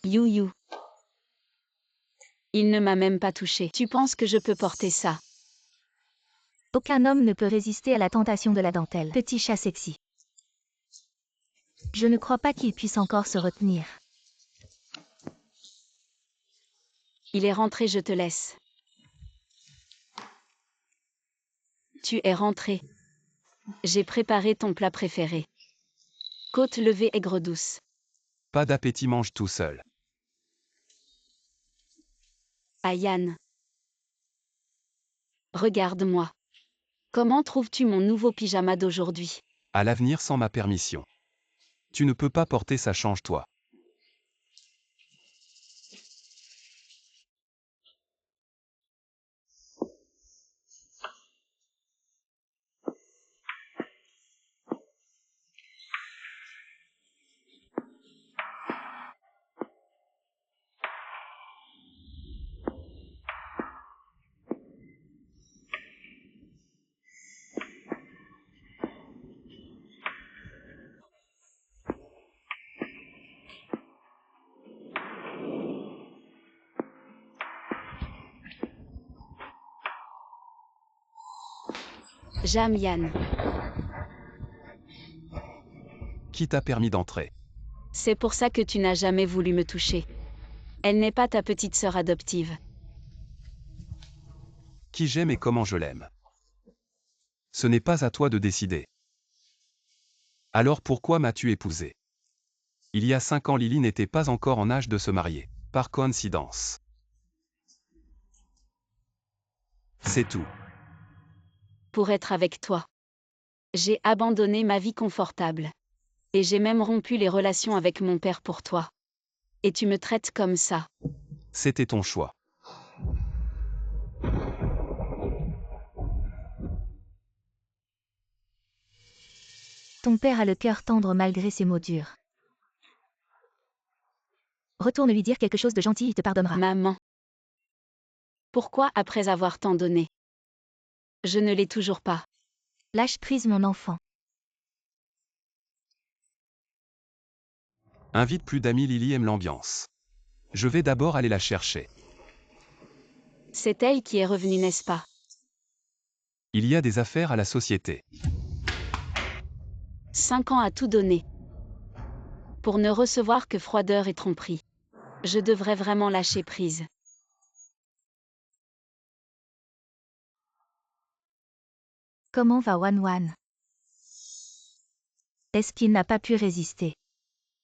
You you. Il ne m'a même pas touché. Tu penses que je peux porter ça? Aucun homme ne peut résister à la tentation de la dentelle. Petit chat sexy. Je ne crois pas qu'il puisse encore se retenir. Il est rentré, je te laisse. Tu es rentré. J'ai préparé ton plat préféré. Côte levée aigre douce. Pas d'appétit, mange tout seul. Ah Yann. Regarde-moi. Comment trouves-tu mon nouveau pyjama d'aujourd'hui? À l'avenir sans ma permission. Tu ne peux pas porter ça, change-toi. J'aime Yann. Qui t'a permis d'entrer? C'est pour ça que tu n'as jamais voulu me toucher. Elle n'est pas ta petite sœur adoptive. Qui j'aime et comment je l'aime. Ce n'est pas à toi de décider. Alors pourquoi m'as-tu épousé? Il y a 5 ans, Lily n'était pas encore en âge de se marier. Par coïncidence. C'est tout. Pour être avec toi. J'ai abandonné ma vie confortable. Et j'ai même rompu les relations avec mon père pour toi. Et tu me traites comme ça. C'était ton choix. Ton père a le cœur tendre malgré ses mots durs. Retourne lui dire quelque chose de gentil, il te pardonnera. Maman. Pourquoi après avoir tant donné? Je ne l'ai toujours pas. Lâche prise mon enfant. Invite plus d'amis, Lily aime l'ambiance. Je vais d'abord aller la chercher. C'est elle qui est revenue, n'est-ce pas? Il y a des affaires à la société. 5 ans à tout donner. Pour ne recevoir que froideur et tromperie. Je devrais vraiment lâcher prise. Comment va Wan? Est-ce qu'il n'a pas pu résister?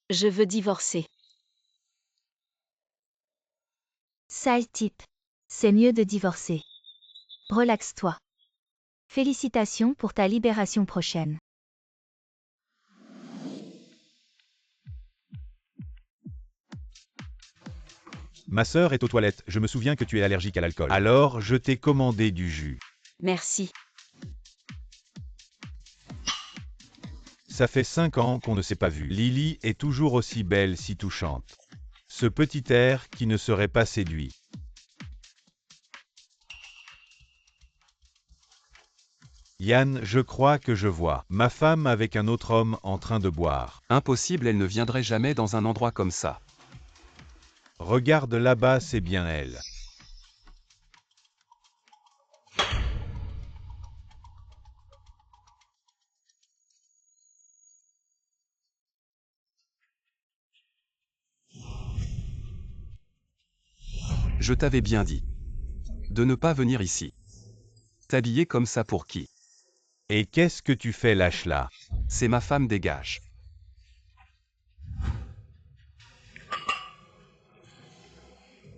Je veux divorcer. Sale type. C'est mieux de divorcer. Relaxe-toi. Félicitations pour ta libération prochaine. Ma sœur est aux toilettes, je me souviens que tu es allergique à l'alcool. Alors, je t'ai commandé du jus. Merci. Ça fait 5 ans qu'on ne s'est pas vu. Lily est toujours aussi belle, si touchante. Ce petit air qui ne serait pas séduit. Yann, je crois que je vois ma femme avec un autre homme en train de boire. Impossible, elle ne viendrait jamais dans un endroit comme ça. Regarde là-bas, c'est bien elle. Je t'avais bien dit. De ne pas venir ici. T'habiller comme ça pour qui? Et qu'est-ce que tu fais lâche là? C'est ma femme, dégage.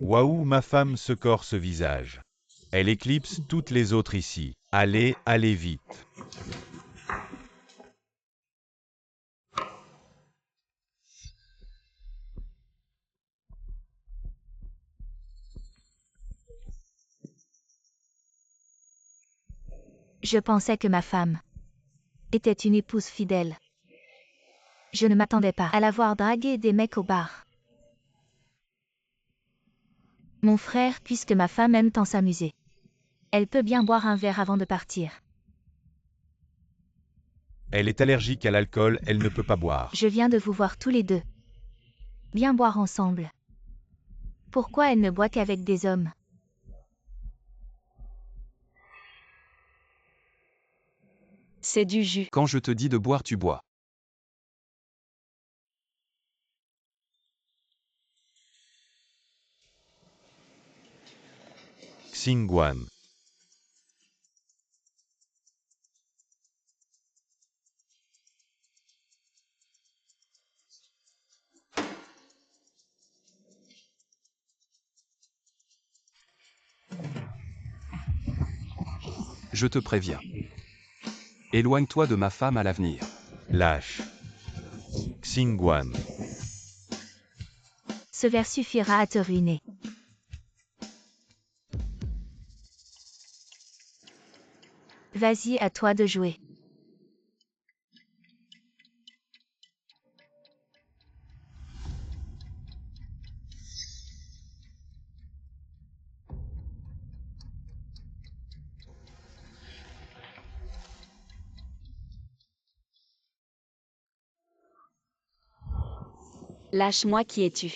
Waouh, ma femme se corse ce visage. Elle éclipse toutes les autres ici. Allez, allez vite. Je pensais que ma femme était une épouse fidèle. Je ne m'attendais pas à la voir draguer des mecs au bar. Mon frère, puisque ma femme aime tant s'amuser. Elle peut bien boire un verre avant de partir. Elle est allergique à l'alcool, elle ne peut pas boire. Je viens de vous voir tous les deux. Bien boire ensemble. Pourquoi elle ne boit qu'avec des hommes? C'est du jus. Quand je te dis de boire, tu bois. Xingguan. Je te préviens. Éloigne-toi de ma femme à l'avenir. Lâche. Xingguan. Ce verre suffira à te ruiner. Vas-y, à toi de jouer. Lâche-moi, qui es-tu?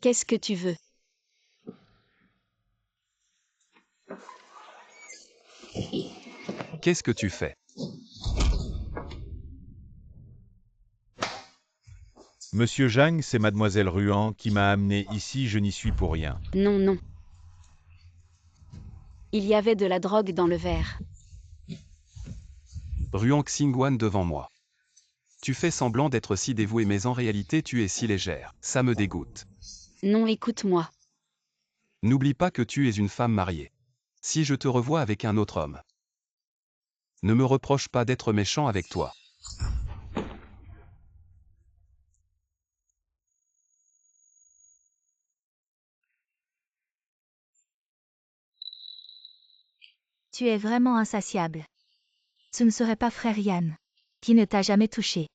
Qu'est-ce que tu veux? Qu'est-ce que tu fais? Monsieur Zhang, c'est mademoiselle Ruan qui m'a amené ici, je n'y suis pour rien. Non, non. Il y avait de la drogue dans le verre. Ruan Xingguan devant moi. Tu fais semblant d'être si dévouée mais en réalité tu es si légère. Ça me dégoûte. Non, écoute-moi. N'oublie pas que tu es une femme mariée. Si je te revois avec un autre homme, ne me reproche pas d'être méchant avec toi. Tu es vraiment insatiable. Ce ne serait pas frère Yann, qui ne t'a jamais touché.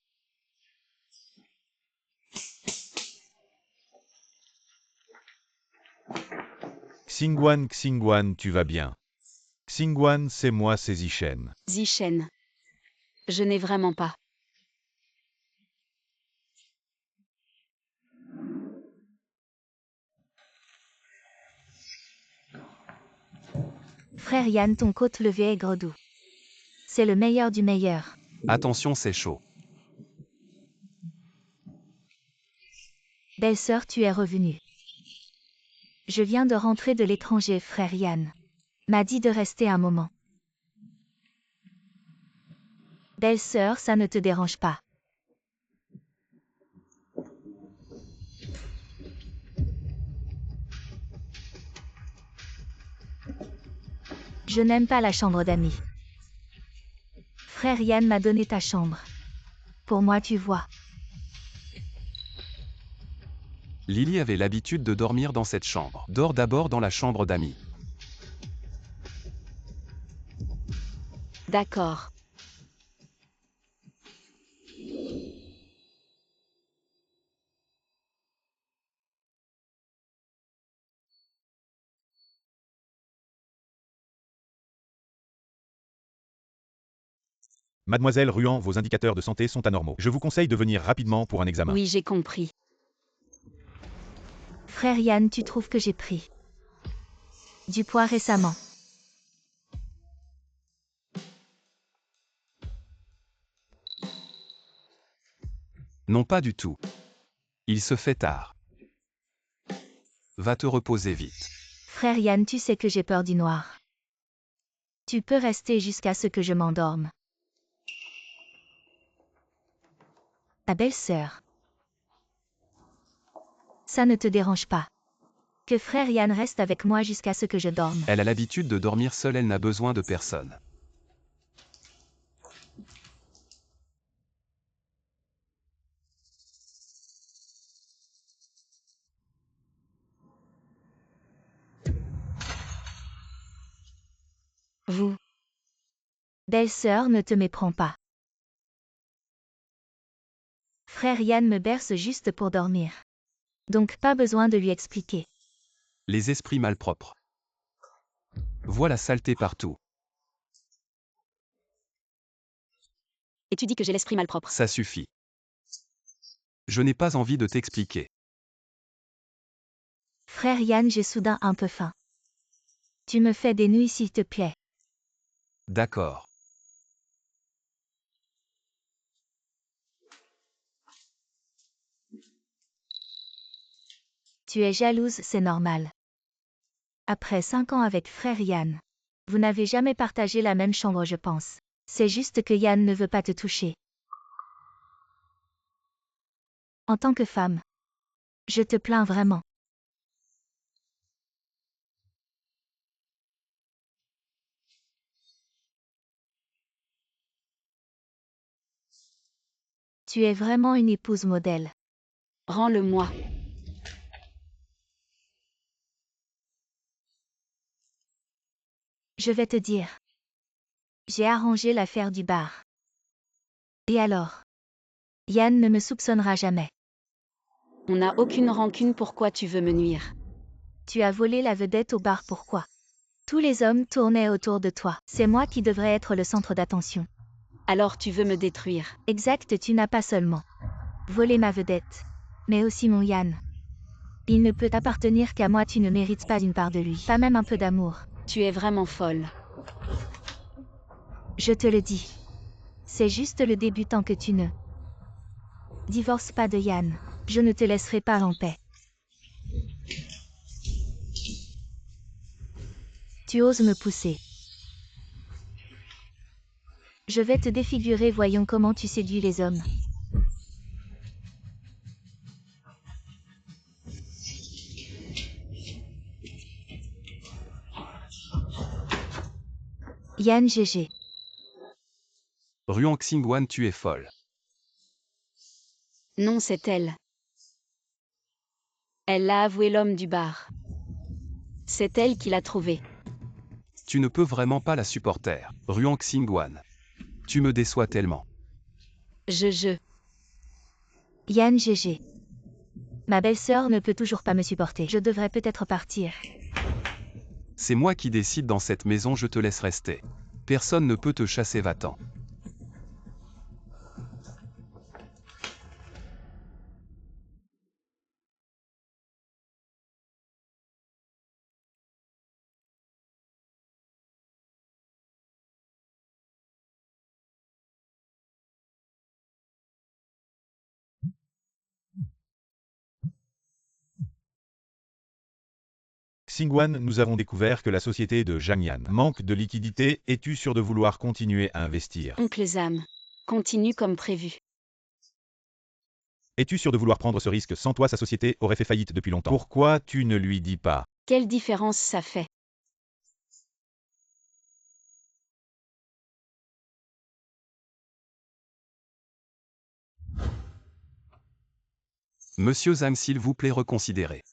Xingguan, Xingguan, tu vas bien. Xingguan, c'est moi, c'est Zichen. Zichen. Je n'ai vraiment pas. Frère Yann, ton côte levée est gredou. C'est le meilleur du meilleur. Attention, c'est chaud. Belle-sœur, tu es revenue. Je viens de rentrer de l'étranger, frère Yann. M'a dit de rester un moment. Belle-sœur, ça ne te dérange pas. Je n'aime pas la chambre d'amis. Frère Yann m'a donné ta chambre. Pour moi, tu vois. Lily avait l'habitude de dormir dans cette chambre. Dors d'abord dans la chambre d'amis. D'accord. Mademoiselle Ruan, vos indicateurs de santé sont anormaux. Je vous conseille de venir rapidement pour un examen. Oui, j'ai compris. Frère Yann, tu trouves que j'ai pris du poids récemment? Non, pas du tout. Il se fait tard. Va te reposer vite. Frère Yann, tu sais que j'ai peur du noir. Tu peux rester jusqu'à ce que je m'endorme. Ta belle-sœur. Ça ne te dérange pas. Que frère Yann reste avec moi jusqu'à ce que je dorme. Elle a l'habitude de dormir seule, elle n'a besoin de personne. Vous. Belle-sœur, ne te méprends pas. Frère Yann me berce juste pour dormir. Donc pas besoin de lui expliquer. Les esprits malpropres. Vois la saleté partout. Et tu dis que j'ai l'esprit malpropre. Ça suffit. Je n'ai pas envie de t'expliquer. Frère Yann, j'ai soudain un peu faim. Tu me fais des nouilles s'il te plaît. D'accord. Tu es jalouse, c'est normal. Après 5 ans avec frère Yann. Vous n'avez jamais partagé la même chambre, je pense. C'est juste que Yann ne veut pas te toucher. En tant que femme. Je te plains vraiment. Tu es vraiment une épouse modèle. Rends-le-moi. Je vais te dire. J'ai arrangé l'affaire du bar. Et alors? Yann ne me soupçonnera jamais. On n'a aucune rancune, pourquoi tu veux me nuire? Tu as volé la vedette au bar, pourquoi? Tous les hommes tournaient autour de toi. C'est moi qui devrais être le centre d'attention. Alors tu veux me détruire. Exact, tu n'as pas seulement volé ma vedette, mais aussi mon Yann. Il ne peut appartenir qu'à moi, tu ne mérites pas une part de lui. Pas même un peu d'amour. Tu es vraiment folle. Je te le dis. C'est juste le début tant que tu ne divorces pas de Yann. Je ne te laisserai pas en paix. Tu oses me pousser. Je vais te défigurer, voyons comment tu séduis les hommes. Yann GG. Ruang Xingwan, tu es folle. Non, c'est elle. Elle l'a avoué, l'homme du bar. C'est elle qui l'a trouvé. Tu ne peux vraiment pas la supporter. Ruang Xingwan. Tu me déçois tellement. Yann GG. Ma belle-sœur ne peut toujours pas me supporter. Je devrais peut-être partir. C'est moi qui décide dans cette maison, je te laisse rester. Personne ne peut te chasser, va-t'en. Xingwan, nous avons découvert que la société de Zhang Yan manque de liquidité. Es-tu sûr de vouloir continuer à investir? Oncle Zam. Continue comme prévu. Es-tu sûr de vouloir prendre ce risque? Sans toi, sa société aurait fait faillite depuis longtemps. Pourquoi tu ne lui dis pas? Quelle différence ça fait? Monsieur Zhang, s'il vous plaît, reconsidérez.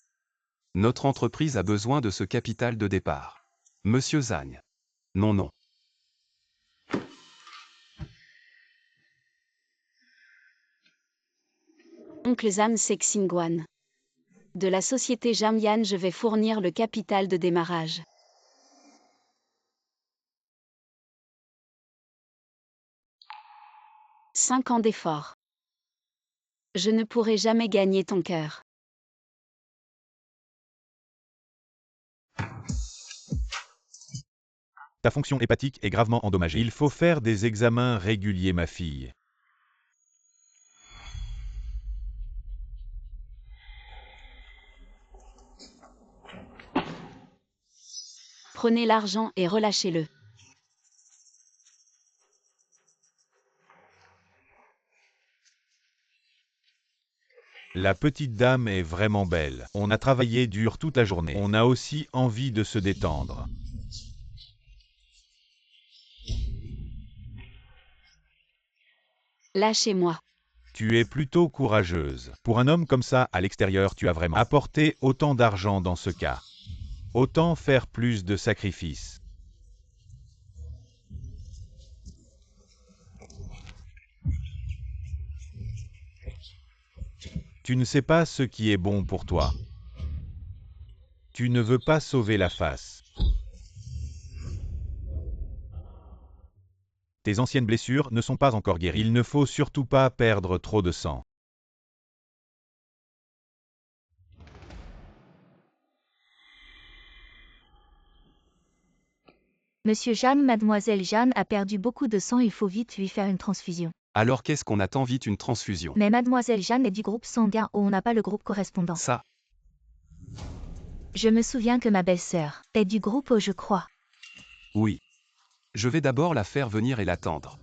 Notre entreprise a besoin de ce capital de départ. Monsieur Zhang. Non, non. Oncle Zam, c'est Xingwan. De la société Jamyan, je vais fournir le capital de démarrage. « 5 ans d'efforts. Je ne pourrai jamais gagner ton cœur. Ta fonction hépatique est gravement endommagée. Il faut faire des examens réguliers, ma fille. Prenez l'argent et relâchez-le. La petite dame est vraiment belle. On a travaillé dur toute la journée. On a aussi envie de se détendre. Lâchez-moi. Tu es plutôt courageuse. Pour un homme comme ça, à l'extérieur, tu as vraiment apporté autant d'argent dans ce cas. Autant faire plus de sacrifices. Tu ne sais pas ce qui est bon pour toi. Tu ne veux pas sauver la face. Tes anciennes blessures ne sont pas encore guéries. Il ne faut surtout pas perdre trop de sang. Monsieur Jeanne, mademoiselle Jeanne a perdu beaucoup de sang, il faut vite lui faire une transfusion. Alors qu'est-ce qu'on attend, vite une transfusion? Mais mademoiselle Jeanne est du groupe sanguin où on n'a pas le groupe correspondant. Ça, Je me souviens que ma belle-sœur est du groupe O, je crois. oui. Je vais d'abord la faire venir et l'attendre.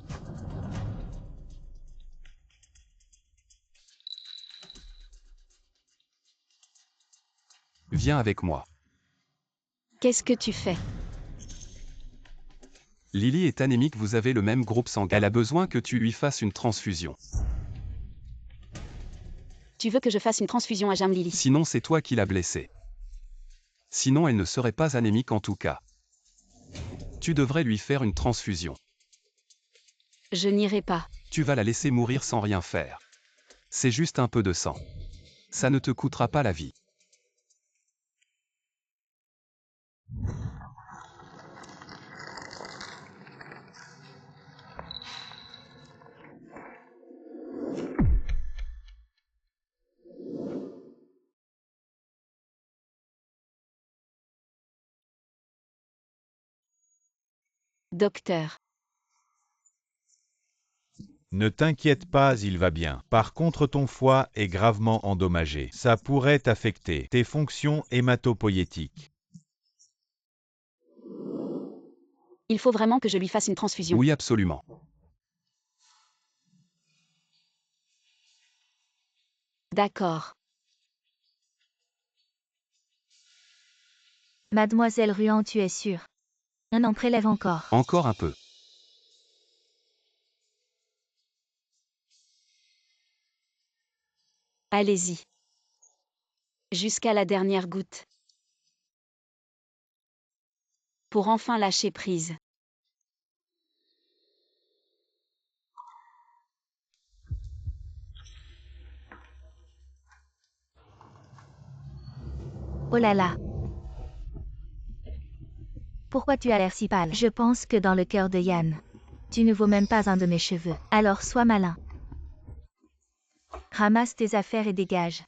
Viens avec moi. Qu'est-ce que tu fais? Lily est anémique, vous avez le même groupe sanguin. Elle a besoin que tu lui fasses une transfusion. Tu veux que je fasse une transfusion à Jam Lily? Sinon, c'est toi qui l'as blessée. Sinon, elle ne serait pas anémique en tout cas. Tu devrais lui faire une transfusion. Je n'irai pas. Tu vas la laisser mourir sans rien faire. C'est juste un peu de sang. Ça ne te coûtera pas la vie. Docteur. Ne t'inquiète pas, il va bien. Par contre, ton foie est gravement endommagé. Ça pourrait affecter tes fonctions hématopoïétiques. Il faut vraiment que je lui fasse une transfusion. Oui, absolument. D'accord. Mademoiselle Ruan, tu es sûre? On en prélève encore. Encore un peu. Allez-y. Jusqu'à la dernière goutte. Pour enfin lâcher prise. Oh là là. Pourquoi tu as l'air si pâle? Je pense que dans le cœur de Yann, tu ne vaux même pas un de mes cheveux. Alors sois malin. Ramasse tes affaires et dégage.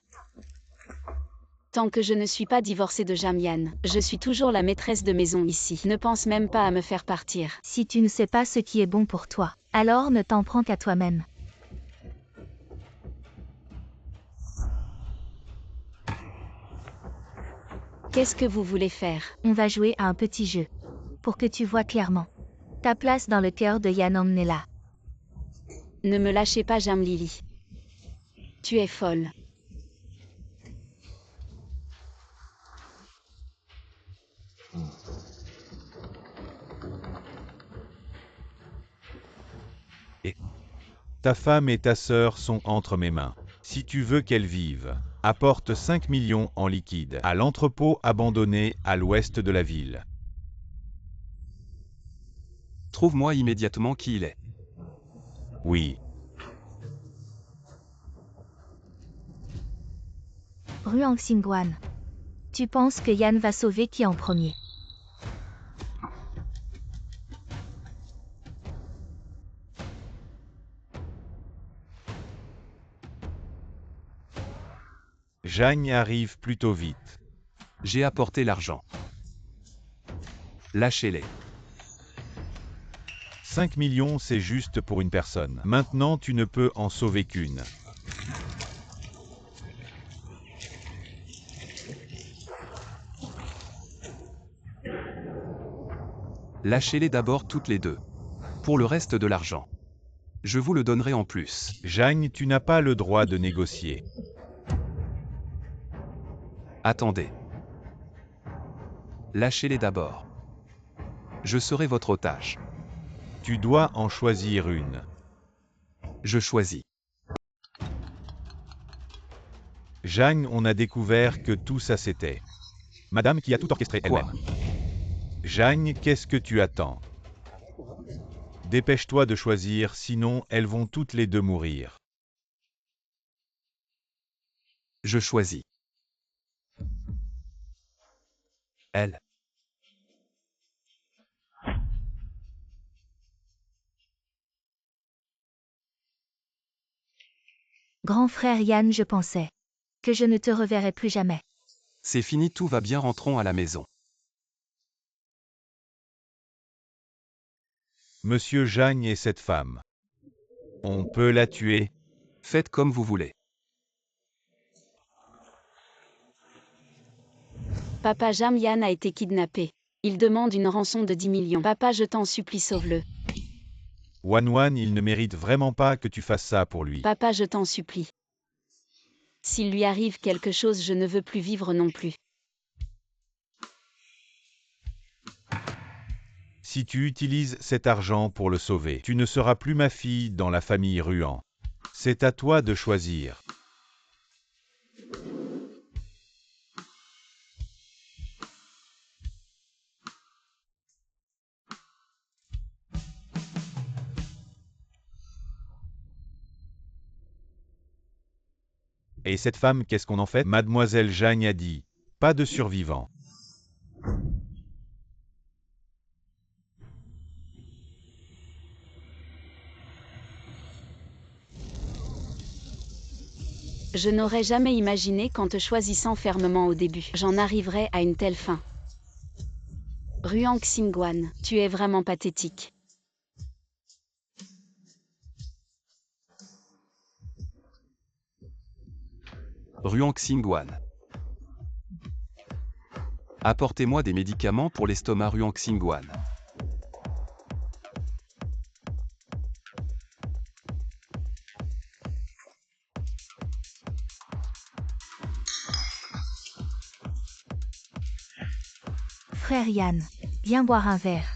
Tant que je ne suis pas divorcée de Jamian, je suis toujours la maîtresse de maison ici. Ne pense même pas à me faire partir. Si tu ne sais pas ce qui est bon pour toi, alors ne t'en prends qu'à toi-même. Qu'est-ce que vous voulez faire? On va jouer à un petit jeu. Pour que tu vois clairement. Ta place dans le cœur de Yann, emmenez-la. Ne me lâchez pas, Jam Lily. Tu es folle. Ta femme et ta sœur sont entre mes mains. Si tu veux qu'elles vivent, apporte 5 millions en liquide à l'entrepôt abandonné à l'ouest de la ville. Trouve-moi immédiatement qui il est. Oui. Ruang Xingguan. Tu penses que Yann va sauver qui en premier? Jeanne arrive plutôt vite. J'ai apporté l'argent. Lâchez-les. 5 millions, c'est juste pour une personne. Maintenant, tu ne peux en sauver qu'une. Lâchez-les d'abord toutes les deux. Pour le reste de l'argent. Je vous le donnerai en plus. Jeanne, tu n'as pas le droit de négocier. Attendez. Lâchez-les d'abord. Je serai votre otage. Tu dois en choisir une. Je choisis. Jeanne, on a découvert que tout ça c'était Madame qui a tout orchestré Quoi? elle-même. Jeanne, qu'est-ce que tu attends? Dépêche-toi de choisir, sinon elles vont toutes les deux mourir. Je choisis. Elle. Grand frère Yann, je pensais que je ne te reverrais plus jamais. C'est fini, tout va bien, rentrons à la maison. Monsieur Zhang et cette femme. On peut la tuer. Faites comme vous voulez. Papa Zhang Yan a été kidnappé. Il demande une rançon de 10 millions. Papa, je t'en supplie, sauve-le. Wan, il ne mérite vraiment pas que tu fasses ça pour lui. Papa, je t'en supplie. S'il lui arrive quelque chose, je ne veux plus vivre non plus. Si tu utilises cet argent pour le sauver, tu ne seras plus ma fille dans la famille Ruan. C'est à toi de choisir. Et cette femme, qu'est-ce qu'on en fait? Mademoiselle Zhang a dit, pas de survivants. Je n'aurais jamais imaginé qu'en te choisissant fermement au début, j'en arriverais à une telle fin. Ruang Xingguan, tu es vraiment pathétique. Ruang Xingguan. Apportez-moi des médicaments pour l'estomac Ruang Xingguan. Frère Yan, viens boire un verre.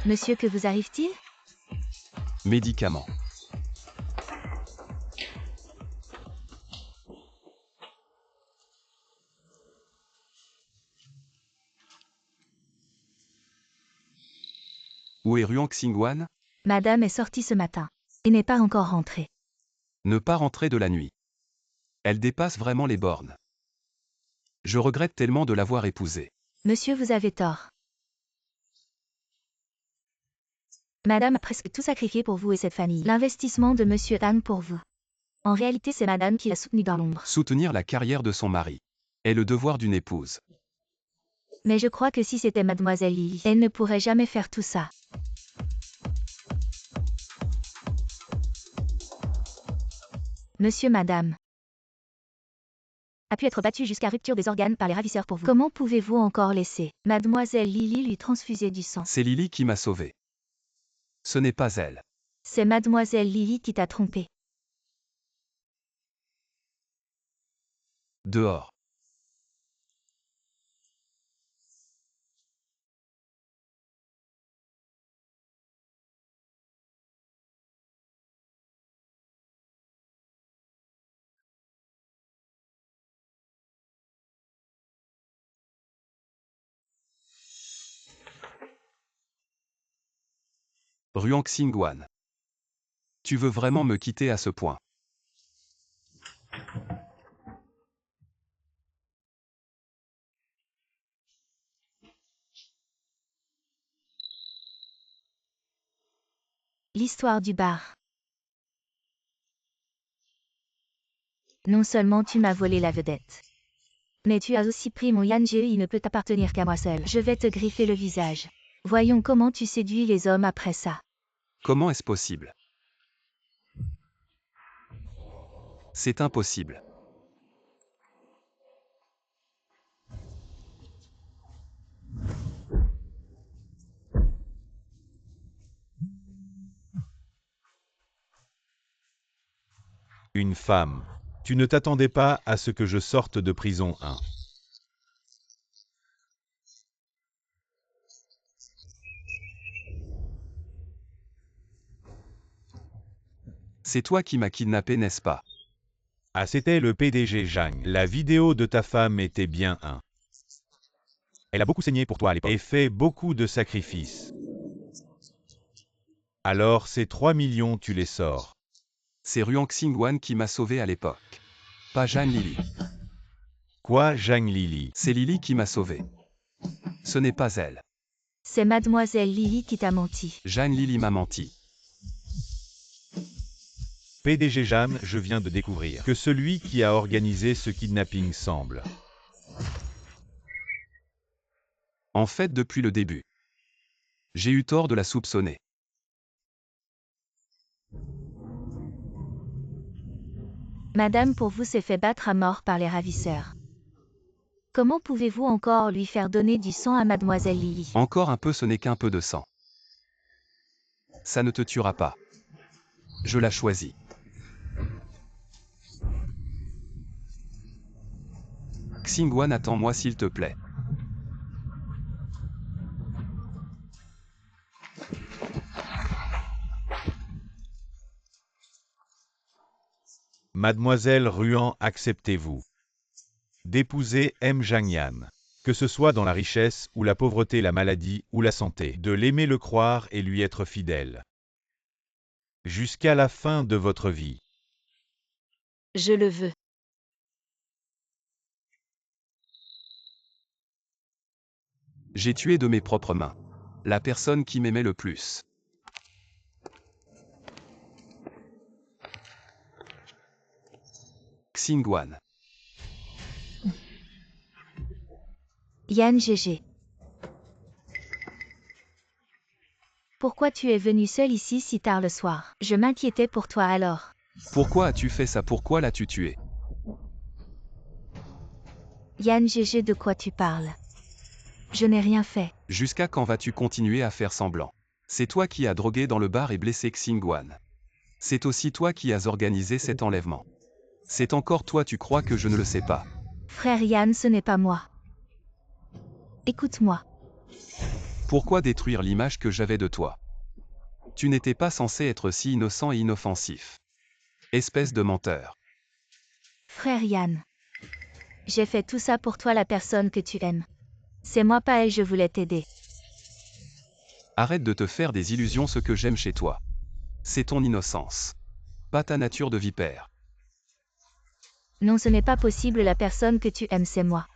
Monsieur, que vous arrive-t-il? Médicaments. Où est Ruang Xingguan? Madame est sortie ce matin. Et n'est pas encore rentrée. Ne pas rentrer de la nuit. Elle dépasse vraiment les bornes. Je regrette tellement de l'avoir épousée. Monsieur, vous avez tort. Madame a presque tout sacrifié pour vous et cette famille. L'investissement de Monsieur Tan pour vous. En réalité, c'est Madame qui l'a soutenu dans l'ombre. Soutenir la carrière de son mari est le devoir d'une épouse. Mais je crois que si c'était Mademoiselle Lily, elle ne pourrait jamais faire tout ça. Monsieur, Madame a pu être battu jusqu'à rupture des organes par les ravisseurs pour vous. Comment pouvez-vous encore laisser Mademoiselle Lily lui transfuser du sang? C'est Lily qui m'a sauvé. Ce n'est pas elle. C'est Mademoiselle Lily qui t'a trompé. Dehors. Ruang Xingguan. Tu veux vraiment me quitter à ce point? L'histoire du bar. Non seulement tu m'as volé la vedette, mais tu as aussi pris mon Yan Jie, il ne peut t'appartenir qu'à moi seul. Je vais te griffer le visage. Voyons comment tu séduis les hommes après ça. Comment est-ce possible? C'est impossible. Une femme. Tu ne t'attendais pas à ce que je sorte de prison 1. C'est toi qui m'as kidnappé, n'est-ce pas? Ah, c'était le PDG Zhang. La vidéo de ta femme était bien un. Elle a beaucoup saigné pour toi à l'époque. Et fait beaucoup de sacrifices. Alors ces 3 millions, tu les sors. C'est Ruang Xingguan qui m'a sauvé à l'époque. Pas Zhang Lily. Quoi, Zhang Lily? C'est Lily qui m'a sauvé. Ce n'est pas elle. C'est Mademoiselle Lily qui t'a menti. Zhang Lily m'a menti. PDG Jam, je viens de découvrir que celui qui a organisé ce kidnapping semble En fait, depuis le début. J'ai eu tort de la soupçonner. Madame pour vous s'est fait battre à mort par les ravisseurs. Comment pouvez-vous encore lui faire donner du sang à mademoiselle Lily? Encore un peu, ce n'est qu'un peu de sang. Ça ne te tuera pas. Je l'ai choisi. Xingwan, attends-moi s'il te plaît. Mademoiselle Ruan, acceptez-vous d'épouser M. Zhangyan, que ce soit dans la richesse ou la pauvreté, la maladie ou la santé, de l'aimer, le croire et lui être fidèle, jusqu'à la fin de votre vie. Je le veux. J'ai tué de mes propres mains la personne qui m'aimait le plus. Xingwan. Yan GG. Pourquoi tu es venu seul ici si tard le soir? Je m'inquiétais pour toi alors. Pourquoi as-tu fait ça? Pourquoi l'as-tu tué? Yan GG, de quoi tu parles? Je n'ai rien fait. Jusqu'à quand vas-tu continuer à faire semblant? C'est toi qui as drogué dans le bar et blessé Xingwan. C'est aussi toi qui as organisé cet enlèvement. C'est encore toi, tu crois que je ne le sais pas? Frère Yan, ce n'est pas moi. Écoute-moi. Pourquoi détruire l'image que j'avais de toi? Tu n'étais pas censé être si innocent et inoffensif. Espèce de menteur. Frère Yan. J'ai fait tout ça pour toi, la personne que tu aimes. C'est moi pas elle, je voulais t'aider. Arrête de te faire des illusions, ce que j'aime chez toi. C'est ton innocence. Pas ta nature de vipère. Non, ce n'est pas possible, la personne que tu aimes, c'est moi.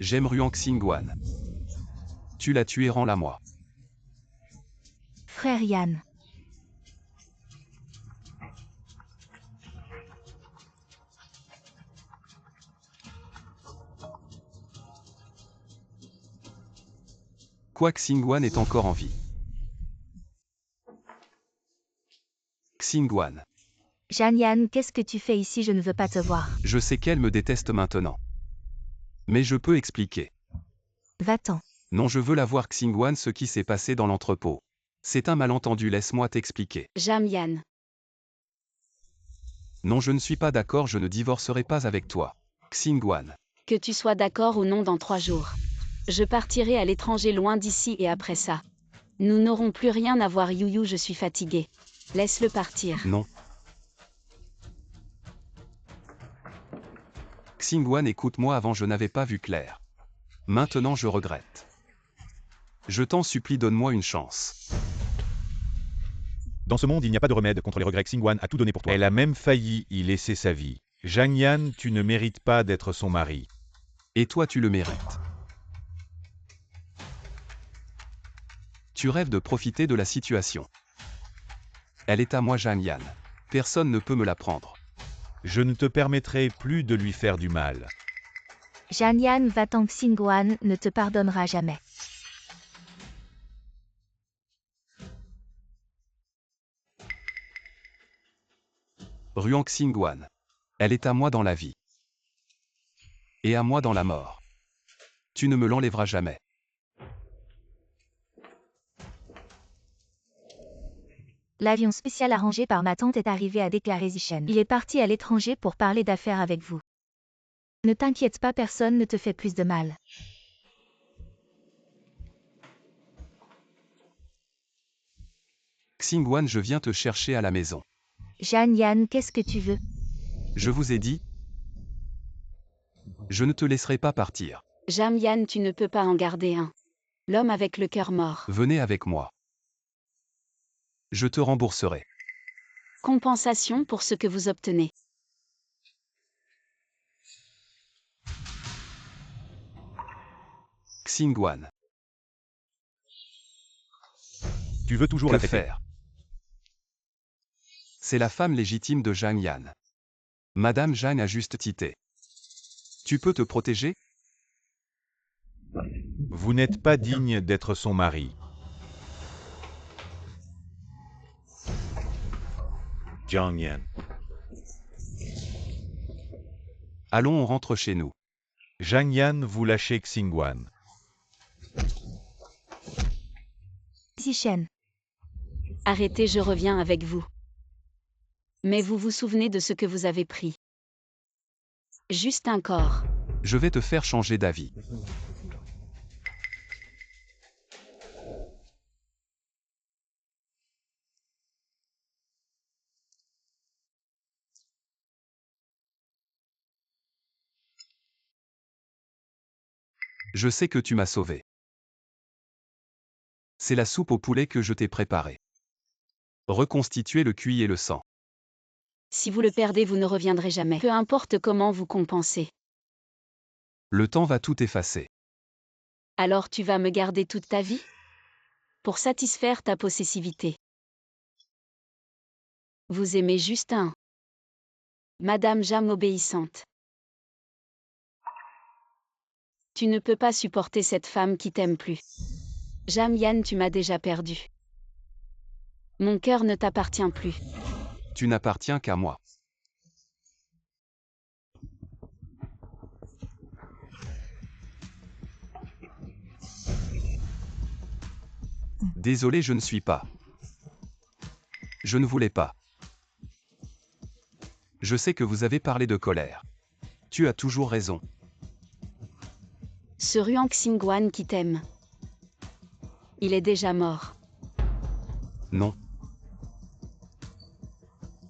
J'aime Ruan Xingwan. Tu l'as tué, rends-la moi. Frère Yan. Quoi, Xingwan est encore en vie? Xingwan. Zhang Yan, qu'est-ce que tu fais ici? Je ne veux pas te voir. Je sais qu'elle me déteste maintenant. Mais je peux expliquer. Va-t'en. Non, je veux la voir, Xingwan, ce qui s'est passé dans l'entrepôt. C'est un malentendu, laisse-moi t'expliquer. Jamyan. Non, je ne suis pas d'accord, je ne divorcerai pas avec toi. Xingwan. Que tu sois d'accord ou non, dans 3 jours. Je partirai à l'étranger, loin d'ici, et après ça. Nous n'aurons plus rien à voir, Youyou, je suis fatiguée. Laisse-le partir. Non. Xingwan, écoute-moi, avant je n'avais pas vu clair. Maintenant je regrette. Je t'en supplie, donne-moi une chance. Dans ce monde, il n'y a pas de remède contre les regrets. Xingwan a tout donné pour toi. Elle a même failli y laisser sa vie. Zhang Yan, tu ne mérites pas d'être son mari. Et toi, tu le mérites. Tu rêves de profiter de la situation. Elle est à moi, Zhang Yan. Personne ne peut me la prendre. Je ne te permettrai plus de lui faire du mal. Zhang Yan, va-t'en, Xingwan ne te pardonnera jamais. Ruan Xingwan. Elle est à moi dans la vie. Et à moi dans la mort. Tu ne me l'enlèveras jamais. L'avion spécial arrangé par ma tante est arrivé à déclarer Zichen. Il est parti à l'étranger pour parler d'affaires avec vous. Ne t'inquiète pas, personne ne te fait plus de mal. Xingwan, je viens te chercher à la maison. Zhang Yan, qu'est-ce que tu veux? Je vous ai dit. Je ne te laisserai pas partir. Jamyan, tu ne peux pas en garder un. L'homme avec le cœur mort. Venez avec moi. Je te rembourserai. Compensation pour ce que vous obtenez. Xingwan. Tu veux toujours Que la traiter. faire? C'est la femme légitime de Zhang Yan. Madame Zhang a juste tité. Tu peux te protéger? Vous n'êtes pas digne d'être son mari. Jiang Yan. Allons, on rentre chez nous. Zhang Yan, vous lâchez Xingguan. Zichen. Arrêtez, je reviens avec vous. Mais vous vous souvenez de ce que vous avez pris. Juste un corps. Je vais te faire changer d'avis. Je sais que tu m'as sauvé. C'est la soupe au poulet que je t'ai préparée. Reconstituez le cuit et le sang. Si vous le perdez, vous ne reviendrez jamais. Peu importe comment vous compensez. Le temps va tout effacer. Alors tu vas me garder toute ta vie? Pour satisfaire ta possessivité. Vous aimez juste un. Madame Jam obéissante. Tu ne peux pas supporter cette femme qui t'aime plus. Jam Yan, tu m'as déjà perdu. Mon cœur ne t'appartient plus. Tu n'appartiens qu'à moi. Désolé, je ne suis pas. Je ne voulais pas. Je sais que vous avez parlé de colère. Tu as toujours raison. Ce Ruang Xingguan qui t'aime. Il est déjà mort. Non.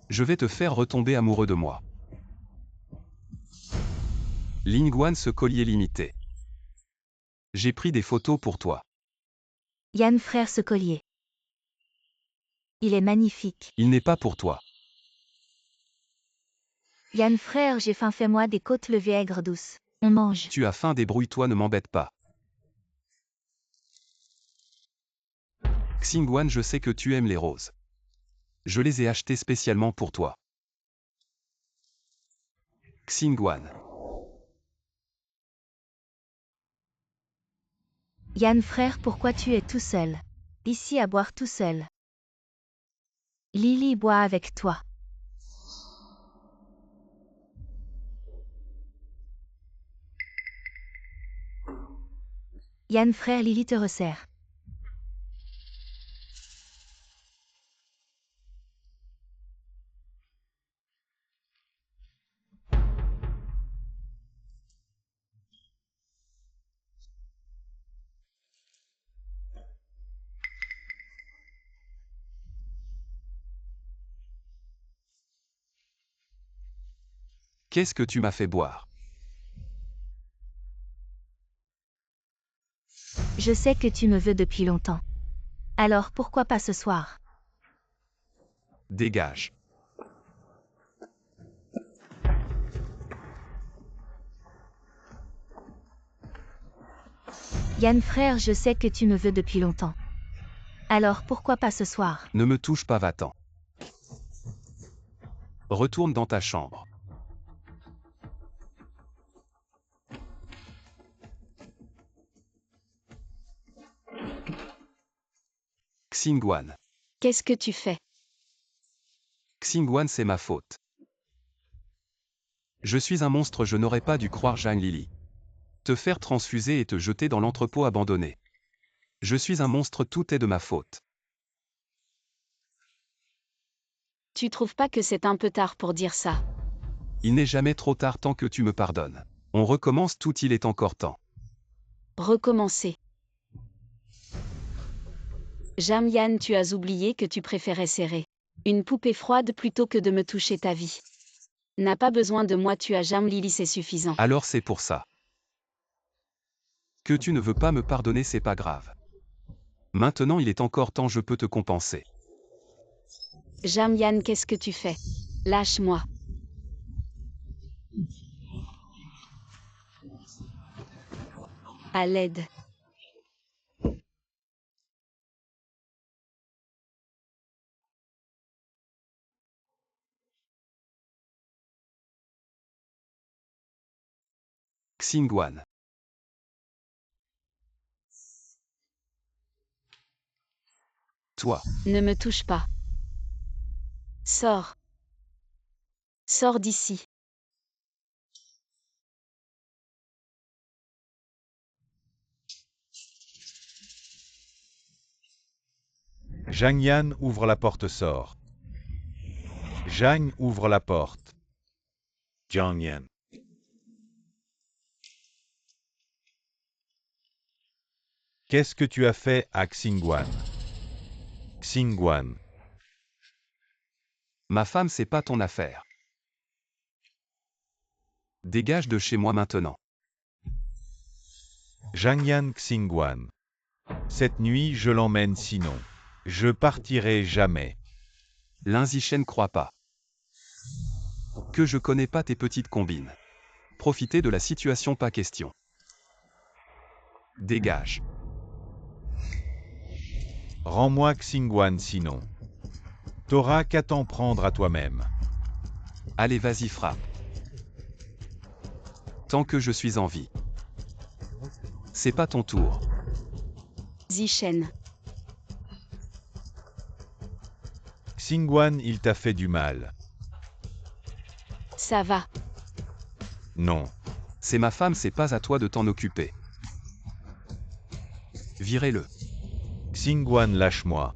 Je vais te faire retomber amoureux de moi. Lingguan, ce collier limité. J'ai pris des photos pour toi. Yan frère, ce collier. Il est magnifique. Il n'est pas pour toi. Yan frère, j'ai faim, fais-moi des côtes levées aigres douces. On mange. Tu as faim, débrouille-toi, ne m'embête pas. Xingguan, je sais que tu aimes les roses. Je les ai achetées spécialement pour toi. Xingguan. Yan frère, pourquoi tu es tout seul? Ici à boire tout seul. Lily boit avec toi. Yan frère, Lily te resserre. Qu'est-ce que tu m'as fait boire? Je sais que tu me veux depuis longtemps. Alors pourquoi pas ce soir? Dégage. Yan frère, je sais que tu me veux depuis longtemps. Alors pourquoi pas ce soir? Ne me touche pas, va-t'en. Retourne dans ta chambre. Xingguan. Qu'est-ce que tu fais? Xingguan, c'est ma faute. Je suis un monstre, je n'aurais pas dû croire Zhang Lili. Te faire transfuser et te jeter dans l'entrepôt abandonné. Je suis un monstre, tout est de ma faute. Tu trouves pas que c'est un peu tard pour dire ça? Il n'est jamais trop tard tant que tu me pardonnes. On recommence tout, il est encore temps. Recommencer. Jam Yan, tu as oublié que tu préférais serrer une poupée froide plutôt que de me toucher ta vie. N'a pas besoin de moi, tu as Jam Lily, c'est suffisant. Alors c'est pour ça. Que tu ne veux pas me pardonner, c'est pas grave. Maintenant il est encore temps, je peux te compenser. Jam Yan, qu'est-ce que tu fais? Lâche-moi. À l'aide. Xingguan. Tais-toi. Ne me touche pas. Sors. Sors d'ici. Zhang Yan ouvre la porte sort. Zhang ouvre la porte. Zhang Yan. Qu'est-ce que tu as fait à Xingguan? Xingguan. Ma femme, c'est pas ton affaire. Dégage de chez moi maintenant. Zhang Yan Xingguan. Cette nuit, je l'emmène sinon. Je partirai jamais. Lin Zichen croit pas. Que je connais pas tes petites combines. Profiter de la situation, pas question. Dégage. Rends-moi Xingguan sinon. T'auras qu'à t'en prendre à toi-même. Allez, vas-y, frappe. Tant que je suis en vie. C'est pas ton tour. Zichen. Xingguan, il t'a fait du mal. Ça va. Non. C'est ma femme, c'est pas à toi de t'en occuper. Virez-le. Xingguan, lâche-moi.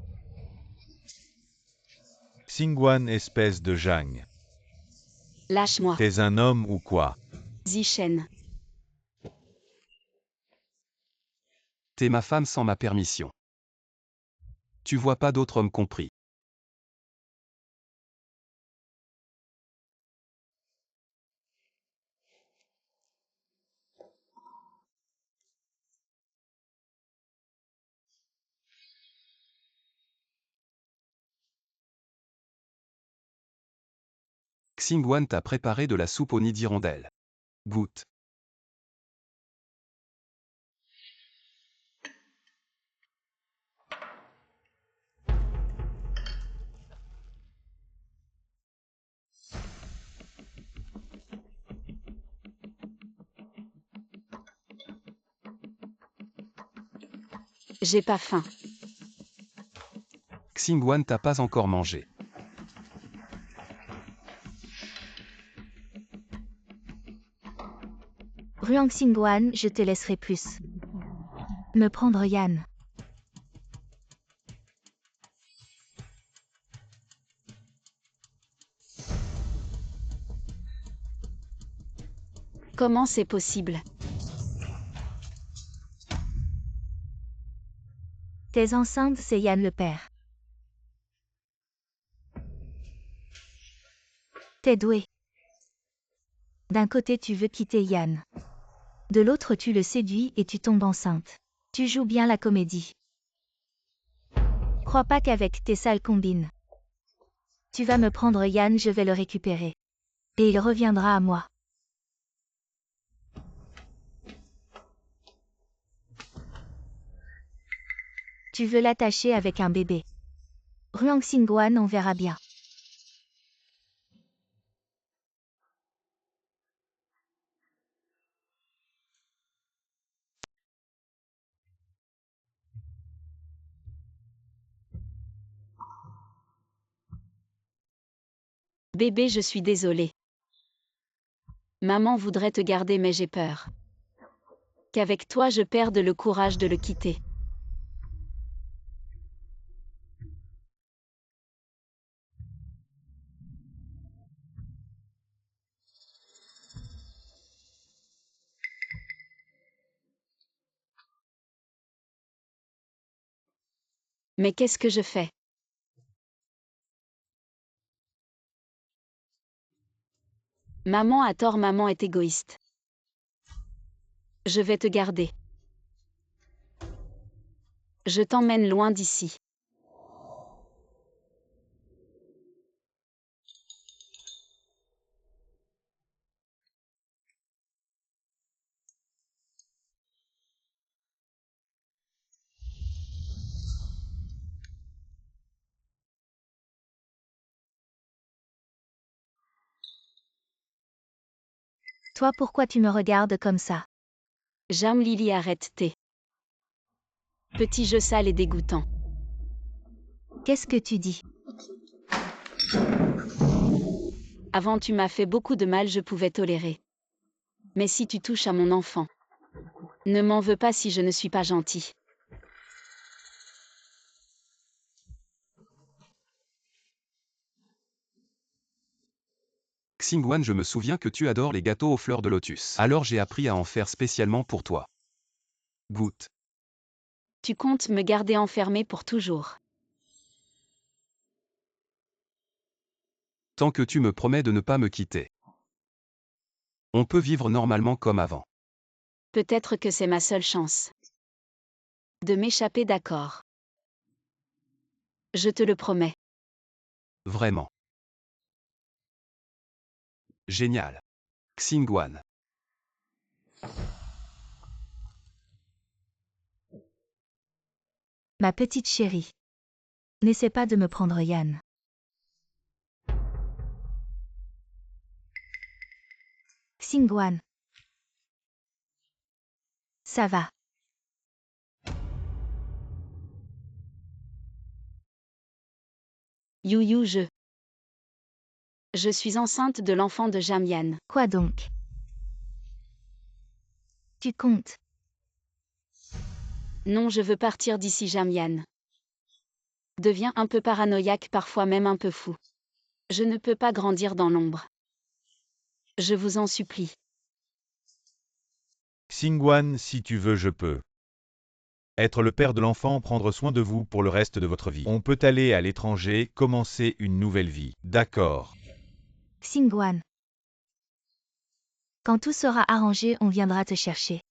Xingguan, espèce de Zhang. Lâche-moi. T'es un homme ou quoi? Zichen. T'es ma femme sans ma permission. Tu vois pas d'autre homme compris. Xingguan t'a préparé de la soupe au nid d'hirondelle. Goûte. J'ai pas faim. Xingguan t'a pas encore mangé. Ruang Xingguan, je te laisserai plus. Me prendre Yan. Comment c'est possible? T'es enceinte, c'est Yan le père. T'es doué. D'un côté tu veux quitter Yan. De l'autre tu le séduis et tu tombes enceinte. Tu joues bien la comédie. Crois pas qu'avec tes sales combines. Tu vas me prendre Yan, je vais le récupérer. Et il reviendra à moi. Tu veux l'attacher avec un bébé. Ruang Xingguan, on verra bien. Bébé, je suis désolée. Maman voudrait te garder mais j'ai peur. Qu'avec toi je perde le courage de le quitter. Mais qu'est-ce que je fais? Maman a tort, maman est égoïste. Je vais te garder. Je t'emmène loin d'ici. Toi, pourquoi tu me regardes comme ça? Jam Lily, arrête tes petits jeux sales et dégoûtants. Qu'est-ce que tu dis? Avant tu m'as fait beaucoup de mal, je pouvais tolérer. Mais si tu touches à mon enfant, ne m'en veux pas si je ne suis pas gentil. Xingwan, je me souviens que tu adores les gâteaux aux fleurs de lotus. Alors j'ai appris à en faire spécialement pour toi. Goûte. Tu comptes me garder enfermé pour toujours. Tant que tu me promets de ne pas me quitter. On peut vivre normalement comme avant. Peut-être que c'est ma seule chance. De m'échapper, d'accord. Je te le promets. Vraiment. Génial. Xingwan. Ma petite chérie. N'essaie pas de me prendre Yan. Xingwan. Ça va. You, je suis enceinte de l'enfant de Jamian. Quoi donc? Tu comptes? Non, je veux partir d'ici, Jamian. Deviens un peu paranoïaque, parfois même un peu fou. Je ne peux pas grandir dans l'ombre. Je vous en supplie. Xingwan, si tu veux, je peux. Être le père de l'enfant, prendre soin de vous pour le reste de votre vie. On peut aller à l'étranger, commencer une nouvelle vie. D'accord. Xingwan. Quand tout sera arrangé, on viendra te chercher.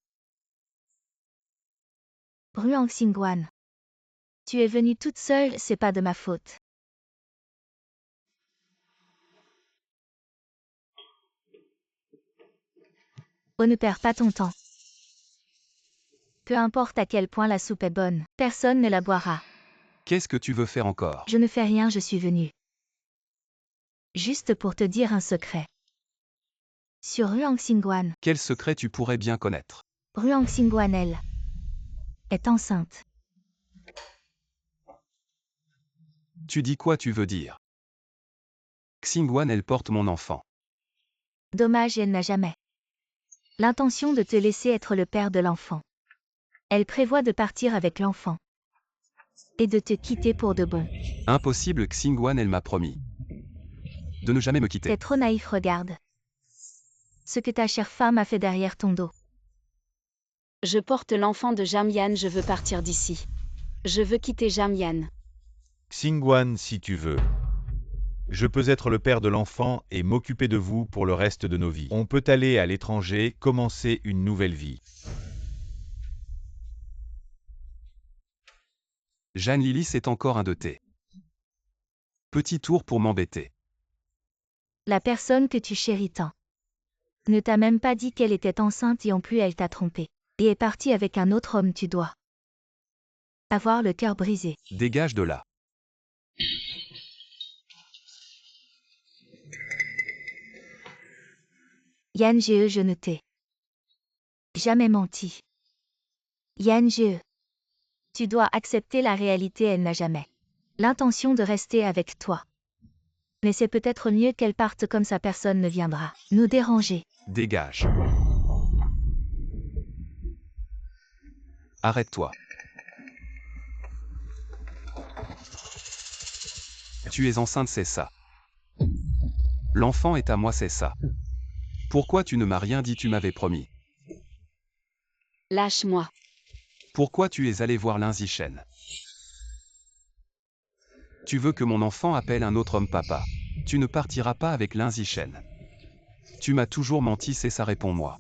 Ruang Xingwan. Tu es venue toute seule, c'est pas de ma faute. Oh, ne perds pas ton temps. Peu importe à quel point la soupe est bonne, personne ne la boira. Qu'est-ce que tu veux faire encore? Je ne fais rien, je suis venue. Juste pour te dire un secret. Sur Ruang Xingwan. Quel secret tu pourrais bien connaître? Ruang Xingwan, elle est enceinte. Tu dis quoi, tu veux dire? Xingwan, elle porte mon enfant. Dommage, elle n'a jamais l'intention de te laisser être le père de l'enfant. Elle prévoit de partir avec l'enfant. Et de te quitter pour de bon. Impossible, Xingwan, elle m'a promis de ne jamais me quitter. T'es trop naïf, regarde. Ce que ta chère femme a fait derrière ton dos. Je porte l'enfant de Jamian, je veux partir d'ici. Je veux quitter Jamian. Xingwan, si tu veux. Je peux être le père de l'enfant et m'occuper de vous pour le reste de nos vies. On peut aller à l'étranger, commencer une nouvelle vie. Jeanne Lily, c'est encore un de tes petits tours pour m'embêter. La personne que tu chéris tant ne t'a même pas dit qu'elle était enceinte et en plus elle t'a trompé. Et est partie avec un autre homme, tu dois avoir le cœur brisé. Dégage de là. Yan Ge, je ne t'ai jamais menti. Yan Ge, tu dois accepter la réalité, elle n'a jamais l'intention de rester avec toi. Mais c'est peut-être mieux qu'elle parte comme ça, personne ne viendra nous déranger. Dégage. Arrête-toi. Tu es enceinte, c'est ça. L'enfant est à moi, c'est ça. Pourquoi tu ne m'as rien dit, tu m'avais promis? Lâche-moi. Pourquoi tu es allé voir Lin Zichen? Tu veux que mon enfant appelle un autre homme papa. Tu ne partiras pas avec Lin Zichen. Tu m'as toujours menti, c'est ça, réponds-moi.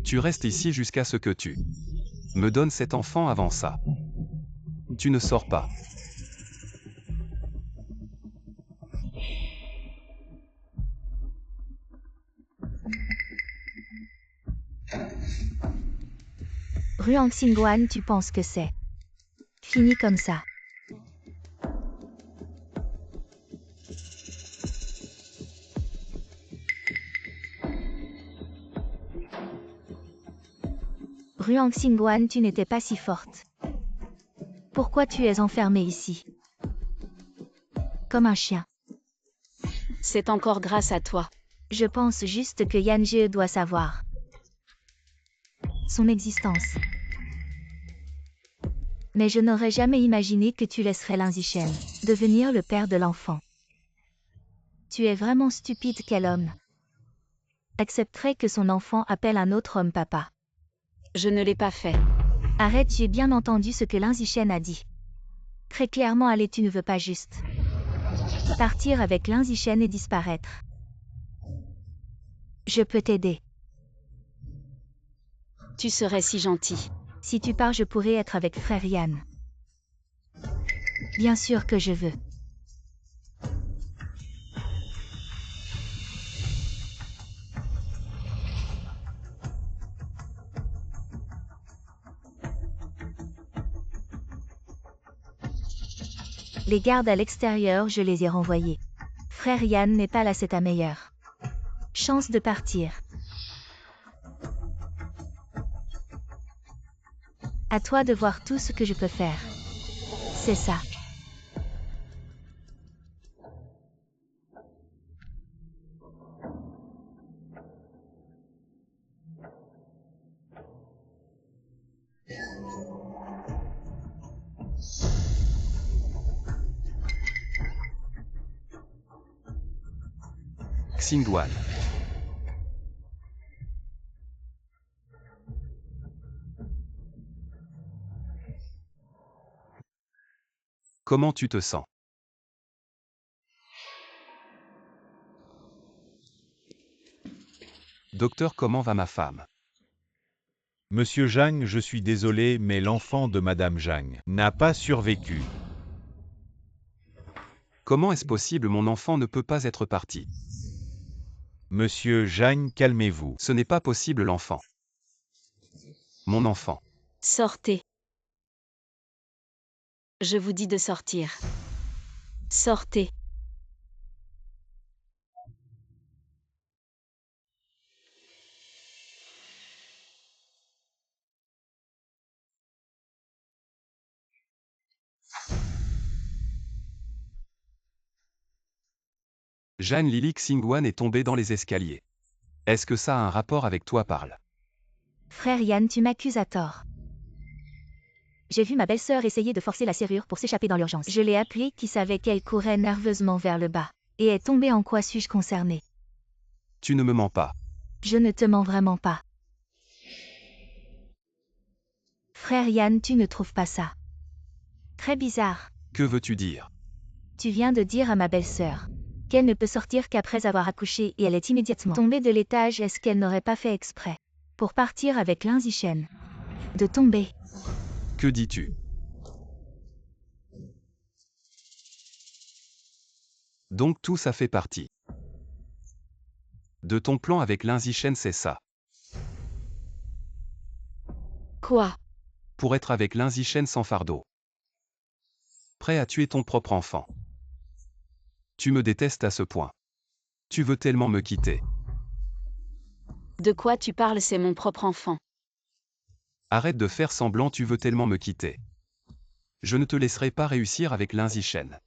Tu restes ici jusqu'à ce que tu me donnes cet enfant, avant ça. Tu ne sors pas. Ruang Xingwan, tu penses que c'est fini comme ça? Ruang Xingguan, tu n'étais pas si forte. Pourquoi tu es enfermée ici? Comme un chien. C'est encore grâce à toi. Je pense juste que Yan Jie doit savoir son existence. Mais je n'aurais jamais imaginé que tu laisserais Lin Zishen devenir le père de l'enfant. Tu es vraiment stupide, quel homme accepterait que son enfant appelle un autre homme papa. Je ne l'ai pas fait. Arrête, j'ai bien entendu ce que Lin Zishen a dit. Très clairement, allez, tu ne veux pas juste partir avec Lin Zishen et disparaître. Je peux t'aider. Tu serais si gentil. Si tu pars, je pourrais être avec frère Yan. Bien sûr que je veux. Les gardes à l'extérieur, je les ai renvoyés. Frère Yan n'est pas là, c'est ta meilleure chance de partir. À toi de voir tout ce que je peux faire. C'est ça. Xingguan. Comment tu te sens? Docteur, comment va ma femme? Monsieur Zhang, je suis désolé, mais l'enfant de Madame Zhang n'a pas survécu. Comment est-ce possible? Mon enfant ne peut pas être parti. Monsieur Zhang, calmez-vous. Ce n'est pas possible, l'enfant. Mon enfant. Sortez. Je vous dis de sortir. Sortez. Jeanne Lily Xingguan est tombée dans les escaliers. Est-ce que ça a un rapport avec toi? Parle. Frère Yan, tu m'accuses à tort. J'ai vu ma belle-sœur essayer de forcer la serrure pour s'échapper dans l'urgence. Je l'ai appelée qui savait qu'elle courait nerveusement vers le bas. Et est tombée. En quoi suis-je concernée? Tu ne me mens pas. Je ne te mens vraiment pas. Frère Yan, tu ne trouves pas ça très bizarre? Que veux-tu dire? Tu viens de dire à ma belle-sœur qu'elle ne peut sortir qu'après avoir accouché et elle est immédiatement tombée de l'étage. Est-ce qu'elle n'aurait pas fait exprès pour partir avec Lin Zishen de tomber? Que dis-tu? Donc tout ça fait partie de ton plan avec Lin Zishen, c'est ça? Quoi? Pour être avec Lin Zishen sans fardeau. Prêt à tuer ton propre enfant. Tu me détestes à ce point. Tu veux tellement me quitter. De quoi tu parles? C'est mon propre enfant. Arrête de faire semblant, tu veux tellement me quitter. Je ne te laisserai pas réussir avec Lin Zishen.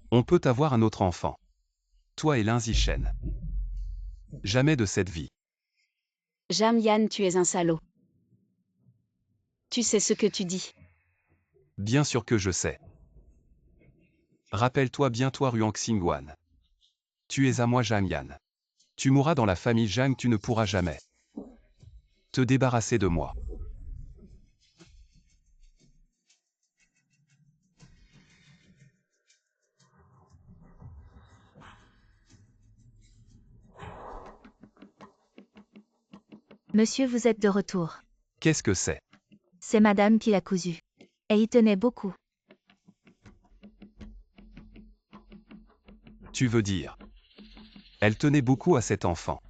On peut avoir un autre enfant. Toi et Lin Zishen. Jamais de cette vie. Jam Yan, tu es un salaud. Tu sais ce que tu dis. Bien sûr que je sais. Rappelle-toi bien, toi Ruang Xingguan. Tu es à moi, Zhang Yan. Tu mourras dans la famille Zhang, tu ne pourras jamais te débarrasser de moi. Monsieur, vous êtes de retour. Qu'est-ce que c'est? C'est madame qui l'a cousu. Elle y tenait beaucoup. Tu veux dire? Elle tenait beaucoup à cet enfant.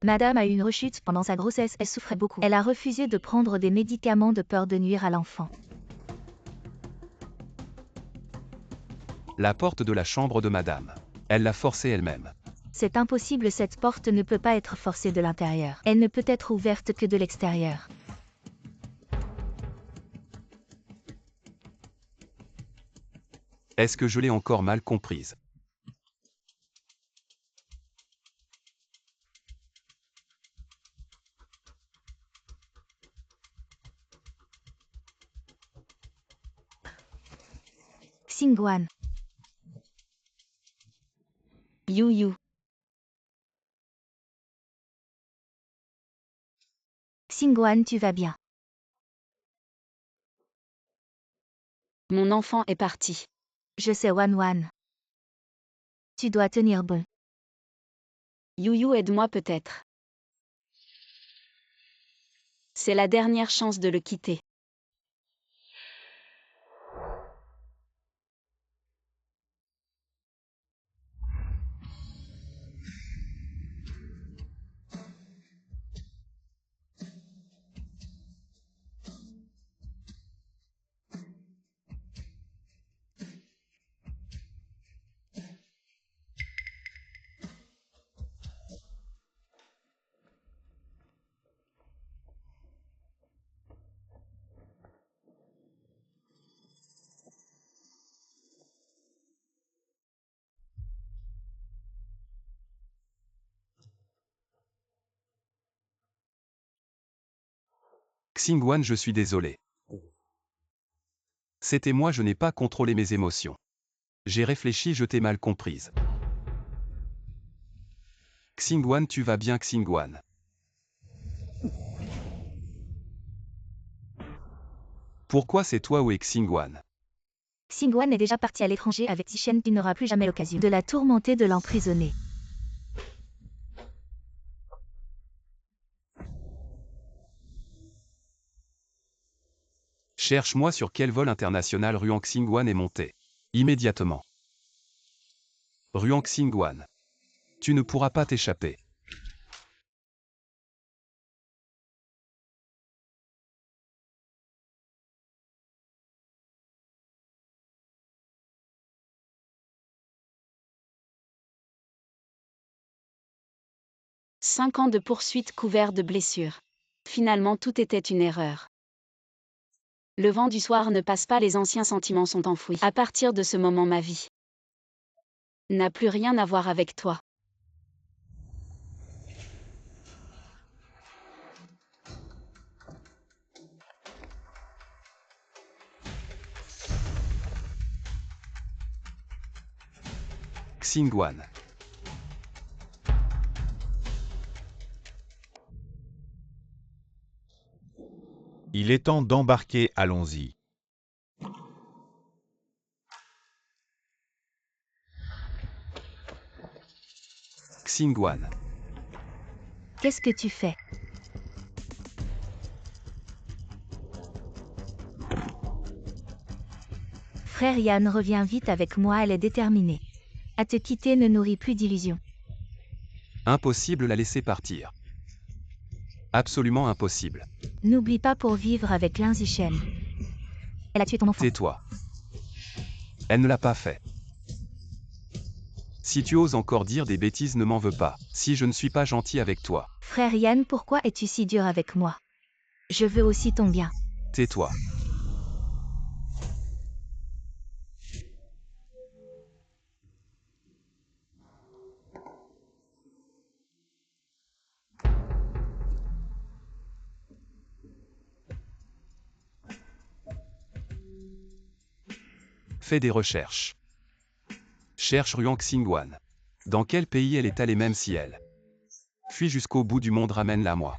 Madame a eu une rechute pendant sa grossesse, elle souffrait beaucoup. Elle a refusé de prendre des médicaments de peur de nuire à l'enfant. La porte de la chambre de madame. Elle l'a forcée elle-même. C'est impossible, cette porte ne peut pas être forcée de l'intérieur. Elle ne peut être ouverte que de l'extérieur. Est-ce que je l'ai encore mal comprise? Xingguan, You You. Xingguan, tu vas bien. Mon enfant est parti. Je sais Wan Wan. Tu dois tenir bon. You You, aide-moi peut-être. C'est la dernière chance de le quitter. Xingguan, je suis désolé. C'était moi, je n'ai pas contrôlé mes émotions. J'ai réfléchi, je t'ai mal comprise. Xingguan, tu vas bien Xingguan? Pourquoi c'est toi ou est Xingguan? Xingguan est déjà parti à l'étranger avec Zichen, tu n'auras plus jamais l'occasion de la tourmenter, de l'emprisonner. Cherche-moi sur quel vol international Ruang Xingguan est monté. Immédiatement. Ruang Xingguan. Tu ne pourras pas t'échapper. « 5 ans de poursuite couverts de blessures. Finalement tout était une erreur. Le vent du soir ne passe pas, les anciens sentiments sont enfouis. À partir de ce moment, ma vie n'a plus rien à voir avec toi. Xingguan. Il est temps d'embarquer, allons-y. Xingguan. Qu'est-ce que tu fais? Frère Yan, reviens vite avec moi, elle est déterminée. À te quitter ne nourrit plus d'illusions. Impossible la laisser partir. Absolument impossible. N'oublie pas, pour vivre avec Lin Zichen. Elle a tué ton enfant. Tais-toi. Elle ne l'a pas fait. Si tu oses encore dire des bêtises, ne m'en veux pas, si je ne suis pas gentil avec toi. Frère Yan, pourquoi es-tu si dur avec moi? Je veux aussi ton bien. Tais-toi. Fais des recherches. Cherche Ruang Xingguan. Dans quel pays elle est allée, même si elle fuit jusqu'au bout du monde, ramène-la à moi.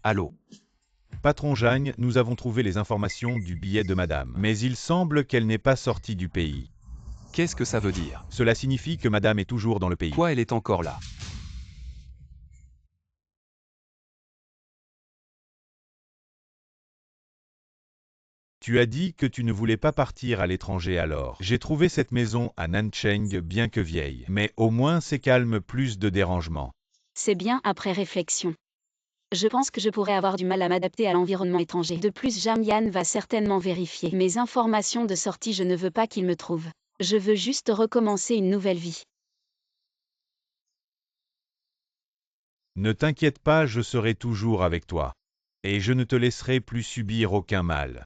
Allô? Patron Jagne, nous avons trouvé les informations du billet de madame. Mais il semble qu'elle n'est pas sortie du pays. Qu'est-ce que ça veut dire? Cela signifie que madame est toujours dans le pays. Quoi, elle est encore là? Tu as dit que tu ne voulais pas partir à l'étranger alors. J'ai trouvé cette maison à Nancheng bien que vieille. Mais au moins c'est calme, plus de dérangements. C'est bien après réflexion. Je pense que je pourrais avoir du mal à m'adapter à l'environnement étranger. De plus, Jamyan va certainement vérifier mes informations de sortie. Je ne veux pas qu'il me trouve. Je veux juste recommencer une nouvelle vie. Ne t'inquiète pas, je serai toujours avec toi. Et je ne te laisserai plus subir aucun mal.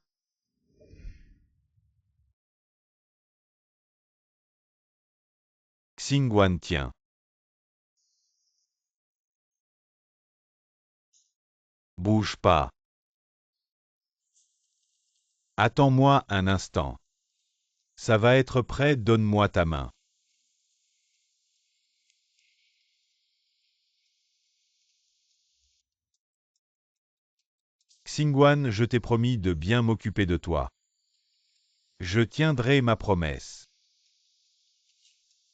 Xingguan tient. Bouge pas. Attends-moi un instant. Ça va être prêt, donne-moi ta main. Xingguan, je t'ai promis de bien m'occuper de toi. Je tiendrai ma promesse.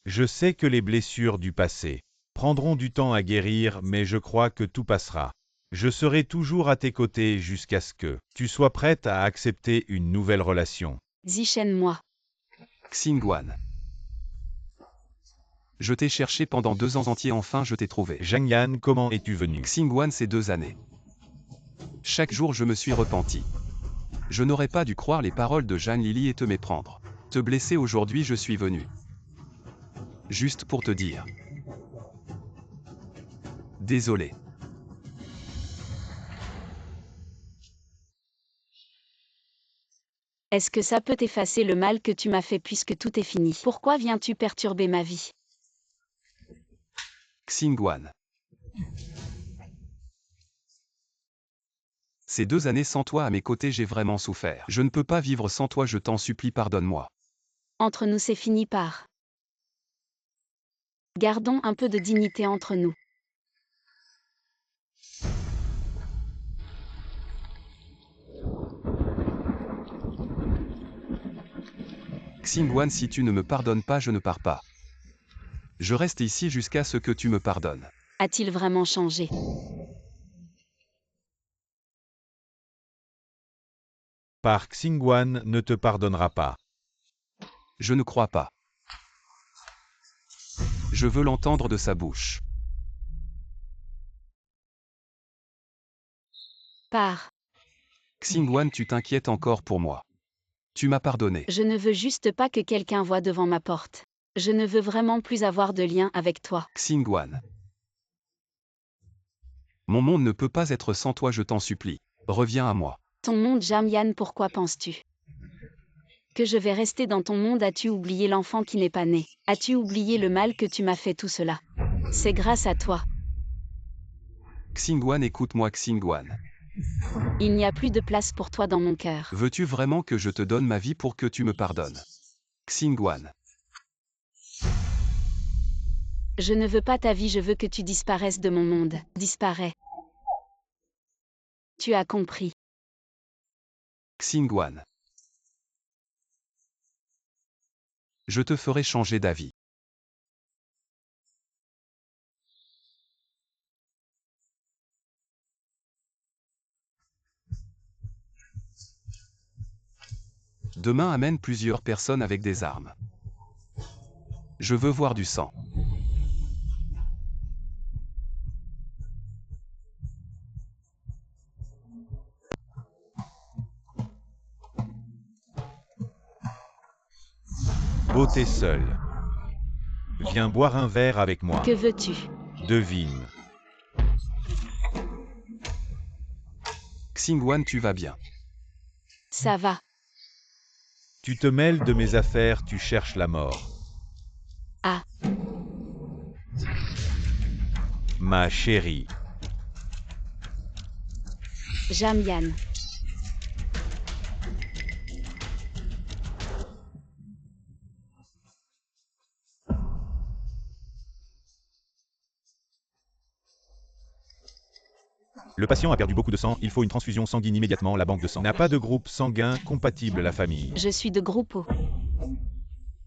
Je sais que les blessures du passé prendront du temps à guérir, mais je crois que tout passera. Je serai toujours à tes côtés jusqu'à ce que tu sois prête à accepter une nouvelle relation. Zichen-moi. Xingguan. Je t'ai cherché pendant 2 ans entiers, enfin je t'ai trouvé. Zhangyan, comment es-tu venu? Xingguan, ces 2 années. Chaque jour je me suis repenti. Je n'aurais pas dû croire les paroles de Jeanne Lily et te méprendre. Te blesser aujourd'hui, je suis venu. Juste pour te dire. Désolé. Est-ce que ça peut effacer le mal que tu m'as fait puisque tout est fini? Pourquoi viens-tu perturber ma vie? Xingguan. Ces 2 années sans toi à mes côtés, j'ai vraiment souffert. Je ne peux pas vivre sans toi, je t'en supplie, pardonne-moi. Entre nous, c'est fini par. Gardons un peu de dignité entre nous. Xingguan, si tu ne me pardonnes pas, je ne pars pas. Je reste ici jusqu'à ce que tu me pardonnes. A-t-il vraiment changé? Par Xingguan ne te pardonnera pas. Je ne crois pas. Je veux l'entendre de sa bouche. Par. Xingguan, tu t'inquiètes encore pour moi. Tu m'as pardonné. Je ne veux juste pas que quelqu'un voie devant ma porte. Je ne veux vraiment plus avoir de lien avec toi. Xingguan. Mon monde ne peut pas être sans toi, je t'en supplie. Reviens à moi. Ton monde, Jamyan, pourquoi penses-tu que je vais rester dans ton monde? As-tu oublié l'enfant qui n'est pas né? As-tu oublié le mal que tu m'as fait? Tout cela, c'est grâce à toi. Xingguan, écoute-moi, Xingguan. Il n'y a plus de place pour toi dans mon cœur. Veux-tu vraiment que je te donne ma vie pour que tu me pardonnes? Xingguan. Je ne veux pas ta vie, je veux que tu disparaisses de mon monde. Disparais. Tu as compris. Xingguan. Je te ferai changer d'avis. Demain amène plusieurs personnes avec des armes. Je veux voir du sang. Beauté seule. Viens boire un verre avec moi. Que veux-tu? Devine. Xingguan, tu vas bien. Ça va. Tu te mêles de mes affaires, tu cherches la mort. Ah. Ma chérie. Jamyan. Le patient a perdu beaucoup de sang, il faut une transfusion sanguine immédiatement, la banque de sang n'a pas de groupe sanguin compatible à la famille. Je suis de groupe O.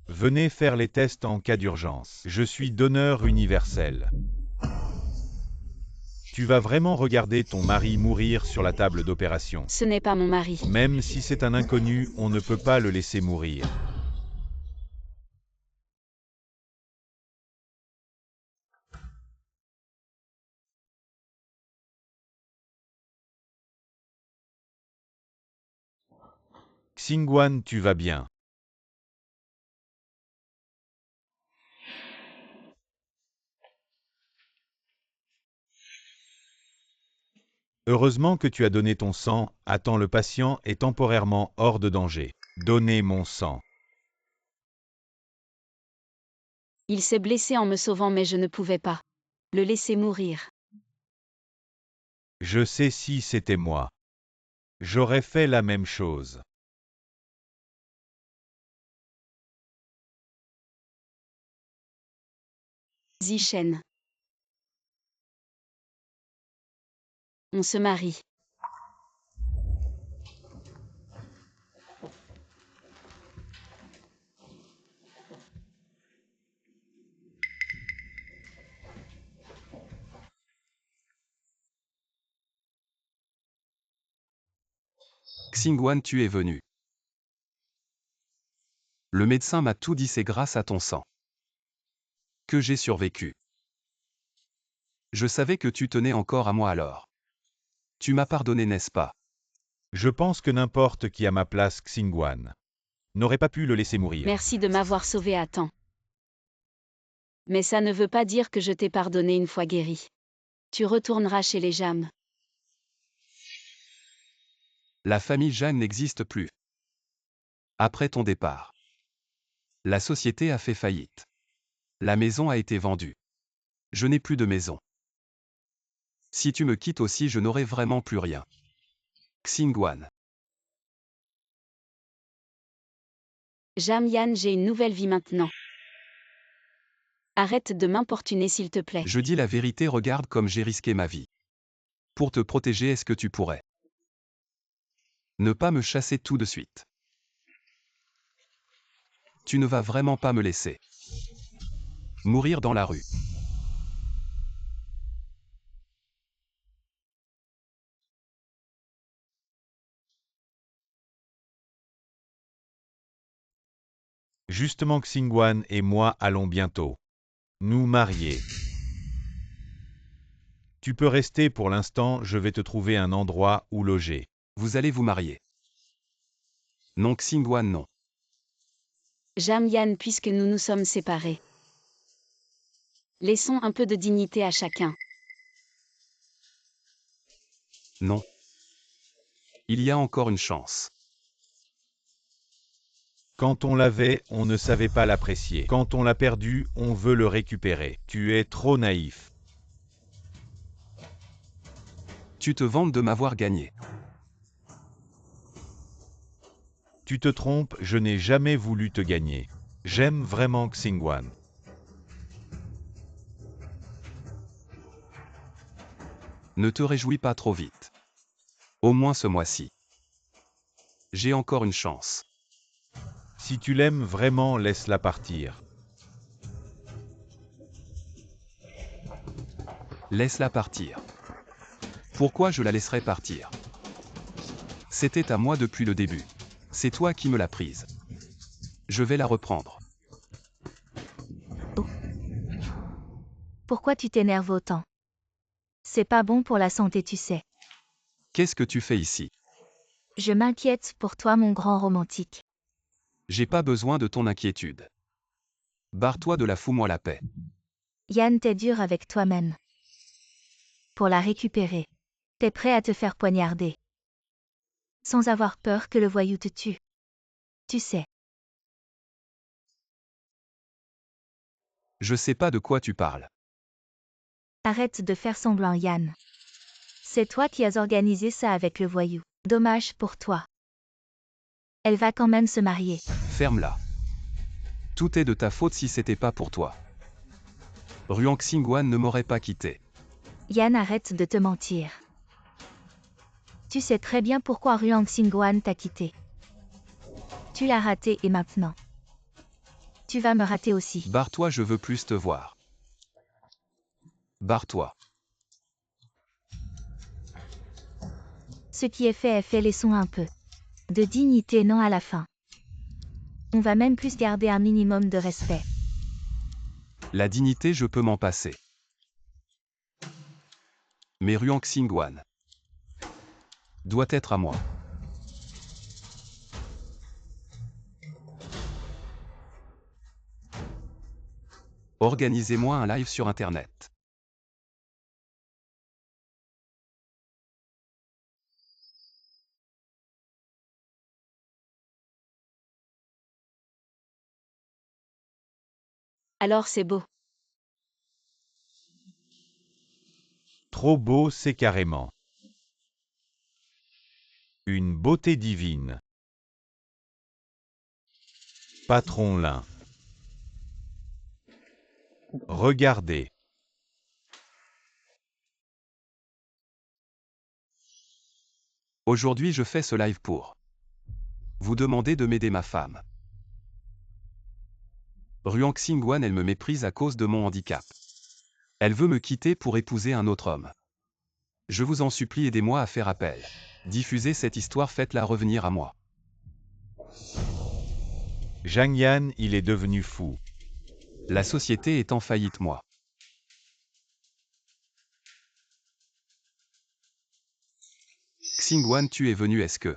Venez faire les tests en cas d'urgence. Je suis donneur universel. Tu vas vraiment regarder ton mari mourir sur la table d'opération. Ce n'est pas mon mari. Même si c'est un inconnu, on ne peut pas le laisser mourir. Xingguan, tu vas bien. Heureusement que tu as donné ton sang. Attends, le patient est temporairement hors de danger. Donnez mon sang. Il s'est blessé en me sauvant mais je ne pouvais pas le laisser mourir. Je sais si c'était moi. J'aurais fait la même chose. Zichen. On se marie. Xingguan, tu es venu. Le médecin m'a tout dit, c'est grâce à ton sang que j'ai survécu. Je savais que tu tenais encore à moi alors. Tu m'as pardonné, n'est-ce pas? Je pense que n'importe qui à ma place, Xingguan, n'aurait pas pu le laisser mourir. Merci de m'avoir sauvé à temps. Mais ça ne veut pas dire que je t'ai pardonné une fois guéri. Tu retourneras chez les Jam. La famille Jeanne n'existe plus. Après ton départ, la société a fait faillite. La maison a été vendue. Je n'ai plus de maison. Si tu me quittes aussi, je n'aurai vraiment plus rien. Xingguan. Jam Yan, j'ai une nouvelle vie maintenant. Arrête de m'importuner s'il te plaît. Je dis la vérité, regarde comme j'ai risqué ma vie. Pour te protéger, est-ce que tu pourrais ne pas me chasser tout de suite? Tu ne vas vraiment pas me laisser mourir dans la rue. Justement, Xingguan et moi allons bientôt nous marier. Tu peux rester pour l'instant, je vais te trouver un endroit où loger. Vous allez vous marier? Non, Xingguan, non. Jam Yan, puisque nous nous sommes séparés. Laissons un peu de dignité à chacun. Non. Il y a encore une chance. Quand on l'avait, on ne savait pas l'apprécier. Quand on l'a perdu, on veut le récupérer. Tu es trop naïf. Tu te vantes de m'avoir gagné. Tu te trompes, je n'ai jamais voulu te gagner. J'aime vraiment Xingguan. Ne te réjouis pas trop vite. Au moins ce mois-ci. J'ai encore une chance. Si tu l'aimes vraiment, laisse-la partir. Laisse-la partir. Pourquoi je la laisserais partir? C'était à moi depuis le début. C'est toi qui me l'as prise. Je vais la reprendre. Pourquoi tu t'énerves autant? C'est pas bon pour la santé, tu sais. Qu'est-ce que tu fais ici? Je m'inquiète pour toi, mon grand romantique. J'ai pas besoin de ton inquiétude. Barre-toi de là, fous-moi la paix. Yan, t'es dur avec toi-même. Pour la récupérer, t'es prêt à te faire poignarder. Sans avoir peur que le voyou te tue. Tu sais. Je sais pas de quoi tu parles. Arrête de faire semblant, Yan. C'est toi qui as organisé ça avec le voyou. Dommage pour toi. Elle va quand même se marier. Ferme-la. Tout est de ta faute si c'était pas pour toi. Ruang Xingguan ne m'aurait pas quitté. Yan, arrête de te mentir. Tu sais très bien pourquoi Ruang Xingguan t'a quitté. Tu l'as raté et maintenant. Tu vas me rater aussi. Barre-toi, je veux plus te voir. Barre-toi. Ce qui est fait, laissons un peu de dignité, non, à la fin. On va même plus garder un minimum de respect. La dignité, je peux m'en passer. Mais Ruang Xingguan doit être à moi. Organisez-moi un live sur Internet. Alors c'est beau. Trop beau, c'est carrément. Une beauté divine. Patron Lin. Regardez. Aujourd'hui je fais ce live pour vous demander de m'aider ma femme. Ruang Xingguan, elle me méprise à cause de mon handicap. Elle veut me quitter pour épouser un autre homme. Je vous en supplie, aidez-moi à faire appel. Diffusez cette histoire, faites-la revenir à moi. Zhang Yan, il est devenu fou. La société est en faillite, moi. Xingguan, tu es venu, est-ce que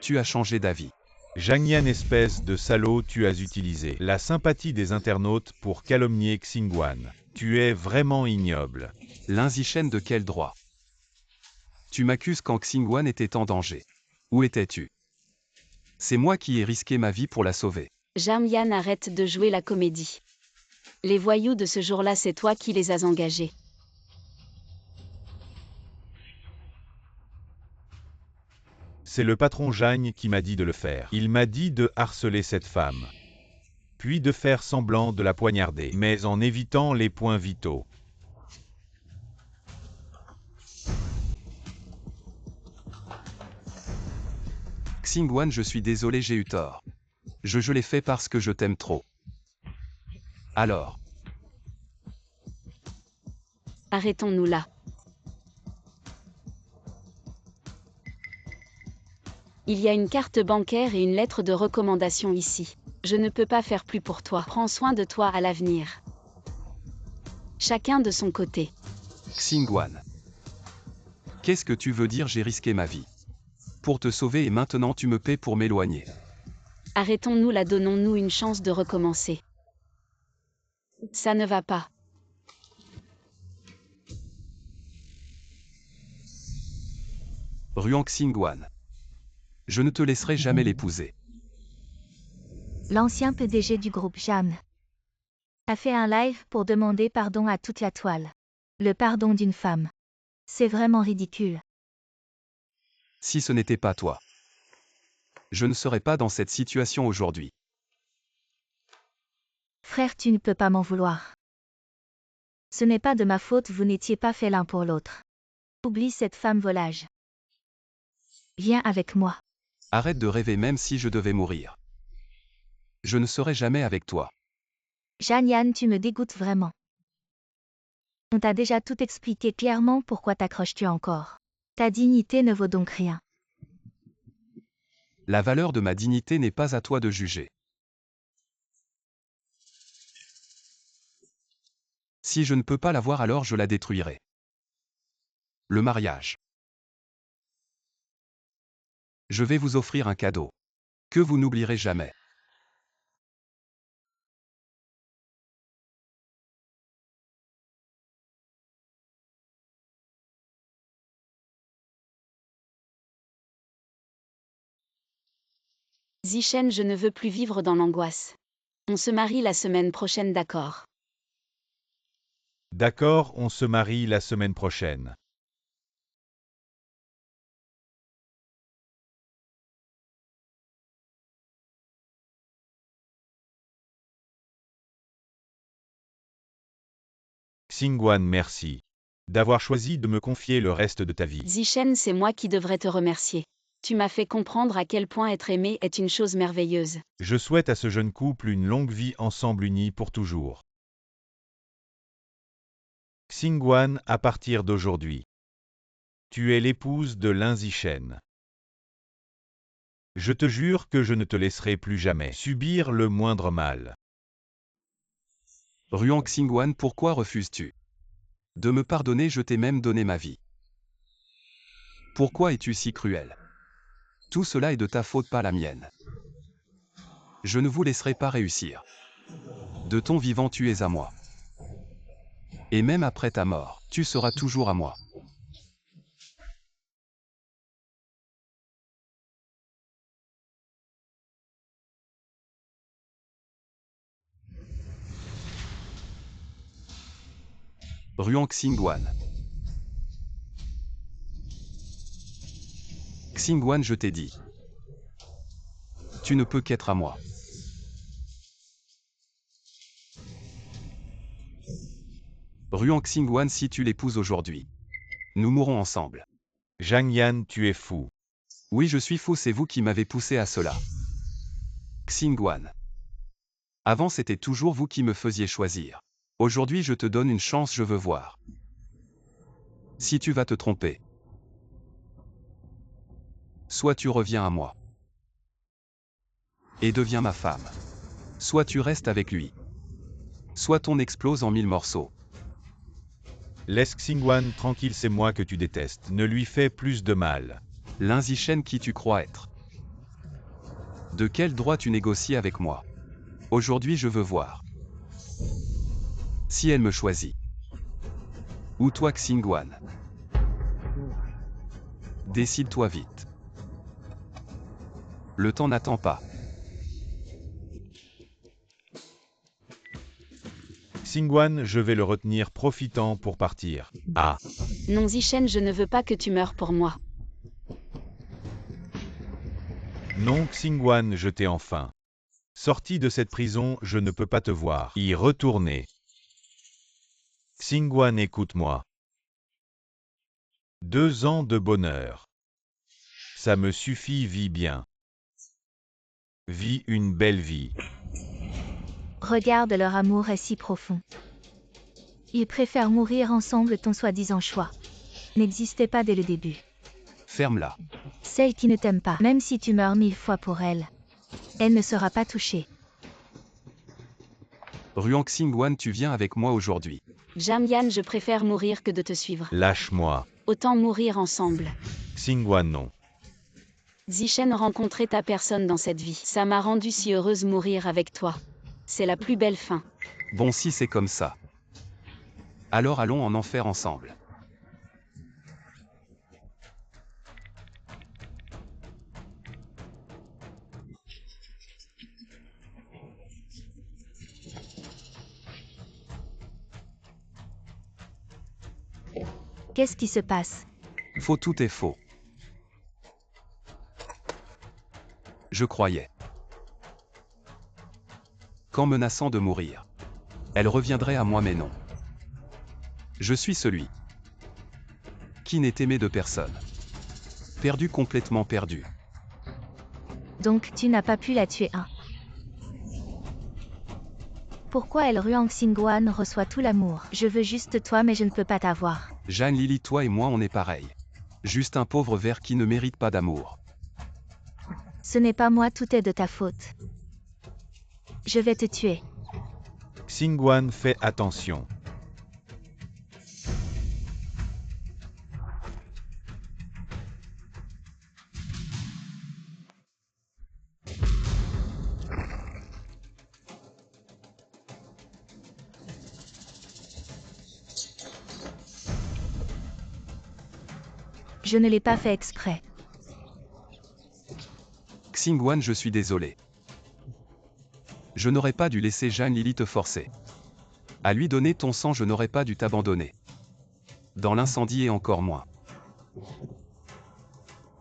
tu as changé d'avis? Zhang Yan, espèce de salaud, tu as utilisé la sympathie des internautes pour calomnier Xingguan. Tu es vraiment ignoble. Lin Zishen, de quel droit? Tu m'accuses quand Xingguan était en danger. Où étais-tu? C'est moi qui ai risqué ma vie pour la sauver. Zhang Yan, arrête de jouer la comédie. Les voyous de ce jour-là, c'est toi qui les as engagés. C'est le patron Zhang qui m'a dit de le faire. Il m'a dit de harceler cette femme. Puis de faire semblant de la poignarder, mais en évitant les points vitaux. Xingguan, je suis désolé, j'ai eu tort. Je l'ai fait parce que je t'aime trop. Alors, Arrêtons-nous là. Il y a une carte bancaire et une lettre de recommandation ici. Je ne peux pas faire plus pour toi. Prends soin de toi à l'avenir. Chacun de son côté. Xingguan. Qu'est-ce que tu veux dire, j'ai risqué ma vie pour te sauver et maintenant tu me paies pour m'éloigner? Arrêtons-nous là, donnons-nous une chance de recommencer. Ça ne va pas. Ruang Xingguan. Je ne te laisserai jamais l'épouser. L'ancien PDG du groupe Jam a fait un live pour demander pardon à toute la toile. Le pardon d'une femme. C'est vraiment ridicule. Si ce n'était pas toi, je ne serais pas dans cette situation aujourd'hui. Frère, tu ne peux pas m'en vouloir. Ce n'est pas de ma faute, vous n'étiez pas fait l'un pour l'autre. Oublie cette femme volage. Viens avec moi. Arrête de rêver, même si je devais mourir. Je ne serai jamais avec toi. Zhang Yan, tu me dégoûtes vraiment. On t'a déjà tout expliqué clairement, pourquoi t'accroches-tu encore? Ta dignité ne vaut donc rien. La valeur de ma dignité n'est pas à toi de juger. Si je ne peux pas l'avoir, alors je la détruirai. Le mariage. Je vais vous offrir un cadeau que vous n'oublierez jamais. Zishen, je ne veux plus vivre dans l'angoisse. On se marie la semaine prochaine, d'accord? D'accord, on se marie la semaine prochaine. Xingguan, merci d'avoir choisi de me confier le reste de ta vie. Zishen, c'est moi qui devrais te remercier. Tu m'as fait comprendre à quel point être aimé est une chose merveilleuse. Je souhaite à ce jeune couple une longue vie ensemble unis pour toujours. Xingguan, à partir d'aujourd'hui, tu es l'épouse de Lin Zishen. Je te jure que je ne te laisserai plus jamais subir le moindre mal. Ruang Xingguan, pourquoi refuses-tu de me pardonner? Je t'ai même donné ma vie. Pourquoi es-tu si cruel? Tout cela est de ta faute, pas la mienne. Je ne vous laisserai pas réussir. De ton vivant tu es à moi. Et même après ta mort, tu seras toujours à moi. Ruang Xingguan. Xingguan, je t'ai dit. Tu ne peux qu'être à moi. Ruang Xingguan, si tu l'épouses aujourd'hui, nous mourrons ensemble. Zhang Yan, tu es fou. Oui, je suis fou, c'est vous qui m'avez poussé à cela. Xingguan. Avant, c'était toujours vous qui me faisiez choisir. Aujourd'hui, je te donne une chance, je veux voir. Si tu vas te tromper, soit tu reviens à moi et deviens ma femme, soit tu restes avec lui, soit ton explose en 1000 morceaux. Laisse Xingguan tranquille, c'est moi que tu détestes. Ne lui fais plus de mal. Lin Zishen, qui tu crois être? De quel droit tu négocies avec moi? Aujourd'hui, je veux voir si elle me choisit. Ou toi, Xingguan. Décide-toi vite. Le temps n'attend pas. Xingguan, je vais le retenir profitant pour partir. Ah, Non Zishen, je ne veux pas que tu meurs pour moi. non Xingguan, je t'ai enfin. Sorti de cette prison, je ne peux pas te voir y retourner. Xingguan, écoute-moi. 2 ans de bonheur. Ça me suffit, vis bien. Vis une belle vie. Regarde, leur amour est si profond. Ils préfèrent mourir ensemble, ton soi-disant choix n'existait pas dès le début. Ferme-la. Celle qui ne t'aime pas, même si tu meurs 1000 fois pour elle, elle ne sera pas touchée. Ruang Xingguan, tu viens avec moi aujourd'hui. Zhang Yan, je préfère mourir que de te suivre. Lâche-moi. Autant mourir ensemble. Xingguan, non. Zishen, rencontrer ta personne dans cette vie, ça m'a rendue si heureuse mourir avec toi. C'est la plus belle fin. Bon, si c'est comme ça, alors allons en enfer ensemble. Qu'est-ce qui se passe? Faux, tout est faux. Je croyais qu'en menaçant de mourir, elle reviendrait à moi, mais non. Je suis celui qui n'est aimé de personne. Perdu, complètement perdu. Donc tu n'as pas pu la tuer, hein? Pourquoi elle Ruang Xingguan reçoit tout l'amour? Je veux juste toi, mais je ne peux pas t'avoir. Jeanne, Lily, toi et moi, on est pareil. Juste un pauvre ver qui ne mérite pas d'amour. Ce n'est pas moi, tout est de ta faute. Je vais te tuer. Xingguan, fais attention. Je ne l'ai pas fait exprès. Xingguan, je suis désolé. Je n'aurais pas dû laisser Jeanne Lily te forcer à lui donner ton sang, je n'aurais pas dû t'abandonner dans l'incendie et encore moins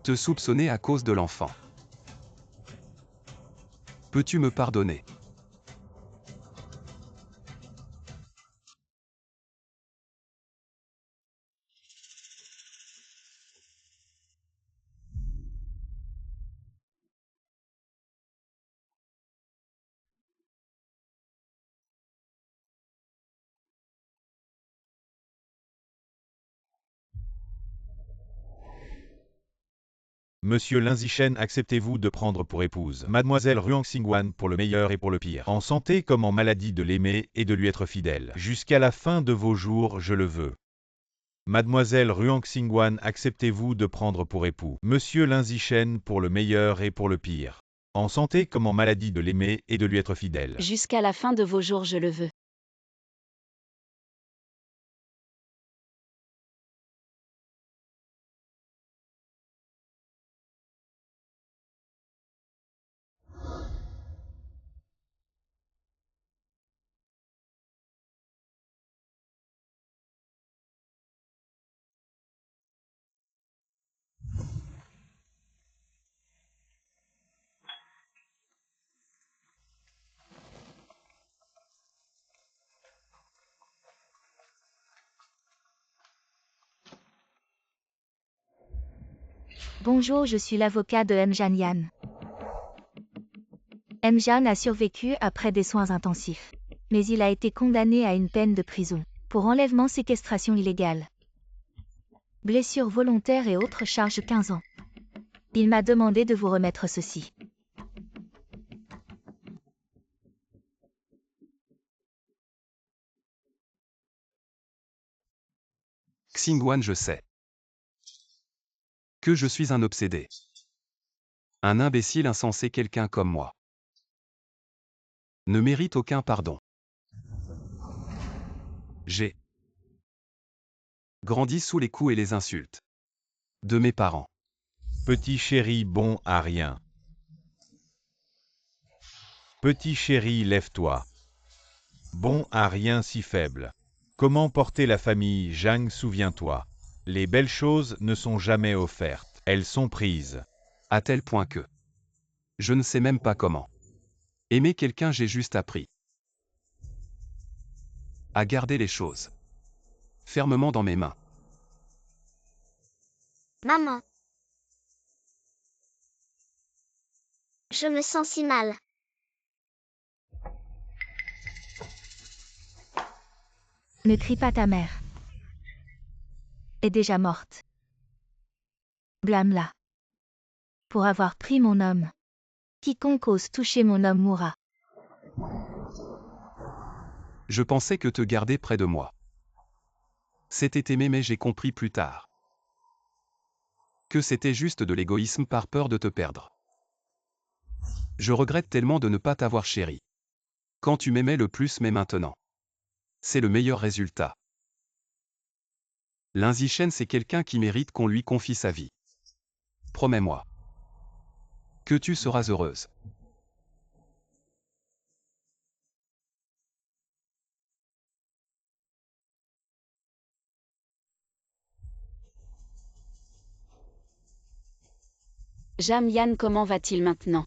te soupçonner à cause de l'enfant. Peux-tu me pardonner? Monsieur Lin Zishen, acceptez-vous de prendre pour épouse Mademoiselle Ruang Xingguan pour le meilleur et pour le pire, en santé comme en maladie, de l'aimer et de lui être fidèle. Jusqu'à la fin de vos jours, je le veux. Mademoiselle Ruang Xingguan, acceptez-vous de prendre pour époux Monsieur Lin Zishen pour le meilleur et pour le pire. En santé comme en maladie, de l'aimer et de lui être fidèle. Jusqu'à la fin de vos jours, je le veux. Bonjour, je suis l'avocat de Mjan Yan. Mjan a survécu après des soins intensifs. Mais il a été condamné à une peine de prison pour enlèvement séquestration illégale. Blessure volontaire et autres charges 15 ans. Il m'a demandé de vous remettre ceci. Xingwan, je sais. Que je suis un obsédé. Un imbécile insensé, quelqu'un comme moi. Ne mérite aucun pardon. J'ai grandi sous les coups et les insultes de mes parents. Petit chéri bon à rien. Petit chéri, lève-toi. Bon à rien si faible. Comment porter la famille, Zhang, souviens-toi. Les belles choses ne sont jamais offertes, elles sont prises. À tel point que je ne sais même pas comment. Aimer quelqu'un, j'ai juste appris à garder les choses fermement dans mes mains. Maman. Je me sens si mal. Ne crie pas, ta mère est déjà morte. Blâme-la pour avoir pris mon homme. Quiconque ose toucher mon homme mourra. Je pensais que te garder près de moi, c'était aimer, mais j'ai compris plus tard que c'était juste de l'égoïsme par peur de te perdre. Je regrette tellement de ne pas t'avoir chéri quand tu m'aimais le plus, mais maintenant, c'est le meilleur résultat. Lin Zishen, c'est quelqu'un qui mérite qu'on lui confie sa vie. Promets-moi que tu seras heureuse. Jam Yan, comment va-t-il maintenant?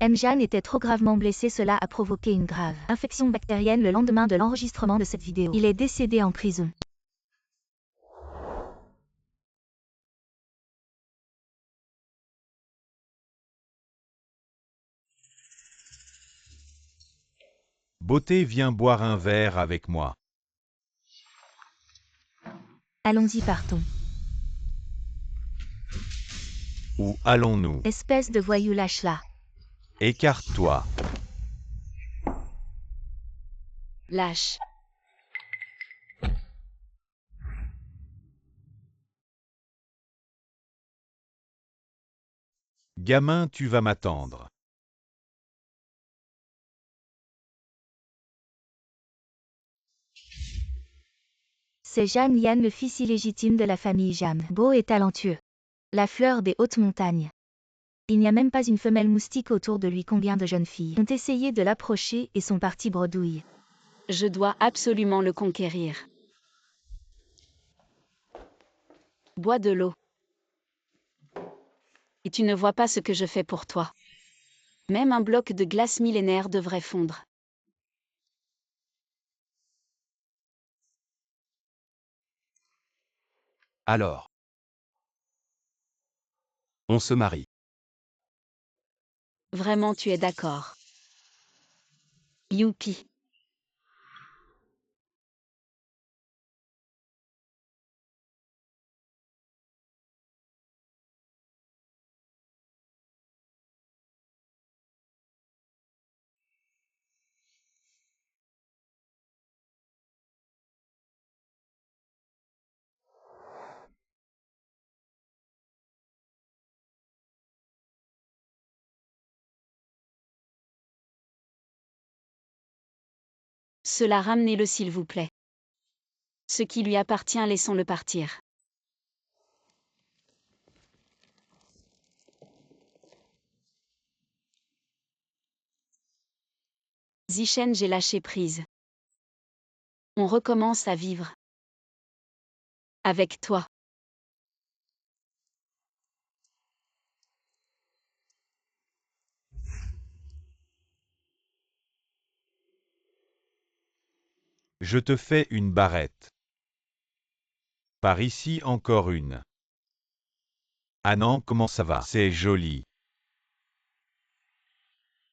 Mjan était trop gravement blessé, cela a provoqué une grave infection bactérienne le lendemain de l'enregistrement de cette vidéo. Il est décédé en prison. Beauté, viens boire un verre avec moi. Allons-y, partons. Où allons-nous? Espèce de voyou, lâche-la. Écarte-toi. Lâche. Gamin, tu vas m'attendre. C'est Jan Yan, le fils illégitime de la famille Jam. Beau et talentueux. La fleur des hautes montagnes. Il n'y a même pas une femelle moustique autour de lui. Combien de jeunes filles ont essayé de l'approcher et sont parties bredouilles. Je dois absolument le conquérir. Bois de l'eau. Et tu ne vois pas ce que je fais pour toi. Même un bloc de glace millénaire devrait fondre. Alors, on se marie. Vraiment, tu es d'accord? Youpi. Cela ramenez-le s'il vous plaît. Ce qui lui appartient, laissons-le partir. Zichen, j'ai lâché prise. On recommence à vivre. Avec toi. Je te fais une barrette. Par ici encore une. Ah non, comment ça va? C'est joli.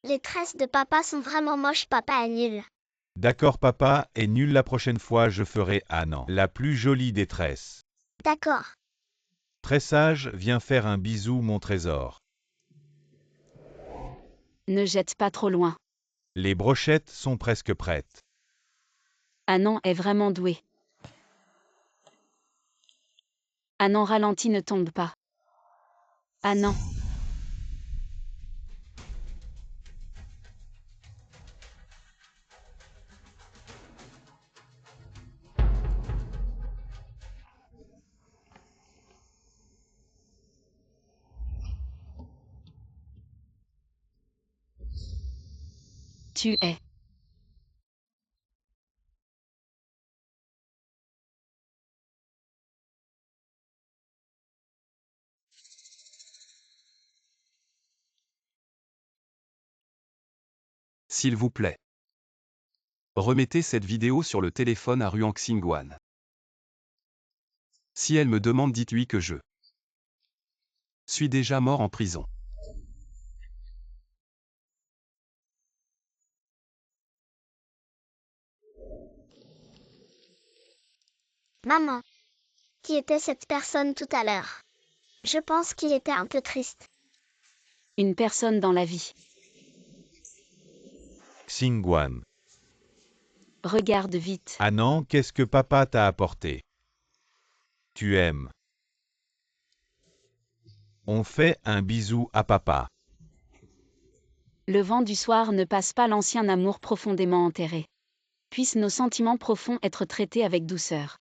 Les tresses de papa sont vraiment moches, papa est nul. D'accord papa, et nul la prochaine fois je ferai Annan, la plus jolie des tresses. D'accord. Tressage, viens faire un bisou mon trésor. Ne jette pas trop loin. Les brochettes sont presque prêtes. Annan est vraiment doué. Annan ralentit, ne tombe pas. Annan. Tu es. S'il vous plaît. Remettez cette vidéo sur le téléphone à Ruang Xingguan. Si elle me demande, dites-lui que je suis déjà mort en prison. Maman. Qui était cette personne tout à l'heure? Je pense qu'il était un peu triste. Une personne dans la vie. Xingguan. Regarde vite. Annan, qu'est-ce que papa t'a apporté? Tu aimes. On fait un bisou à papa. Le vent du soir ne passe pas, l'ancien amour profondément enterré. Puissent nos sentiments profonds être traités avec douceur.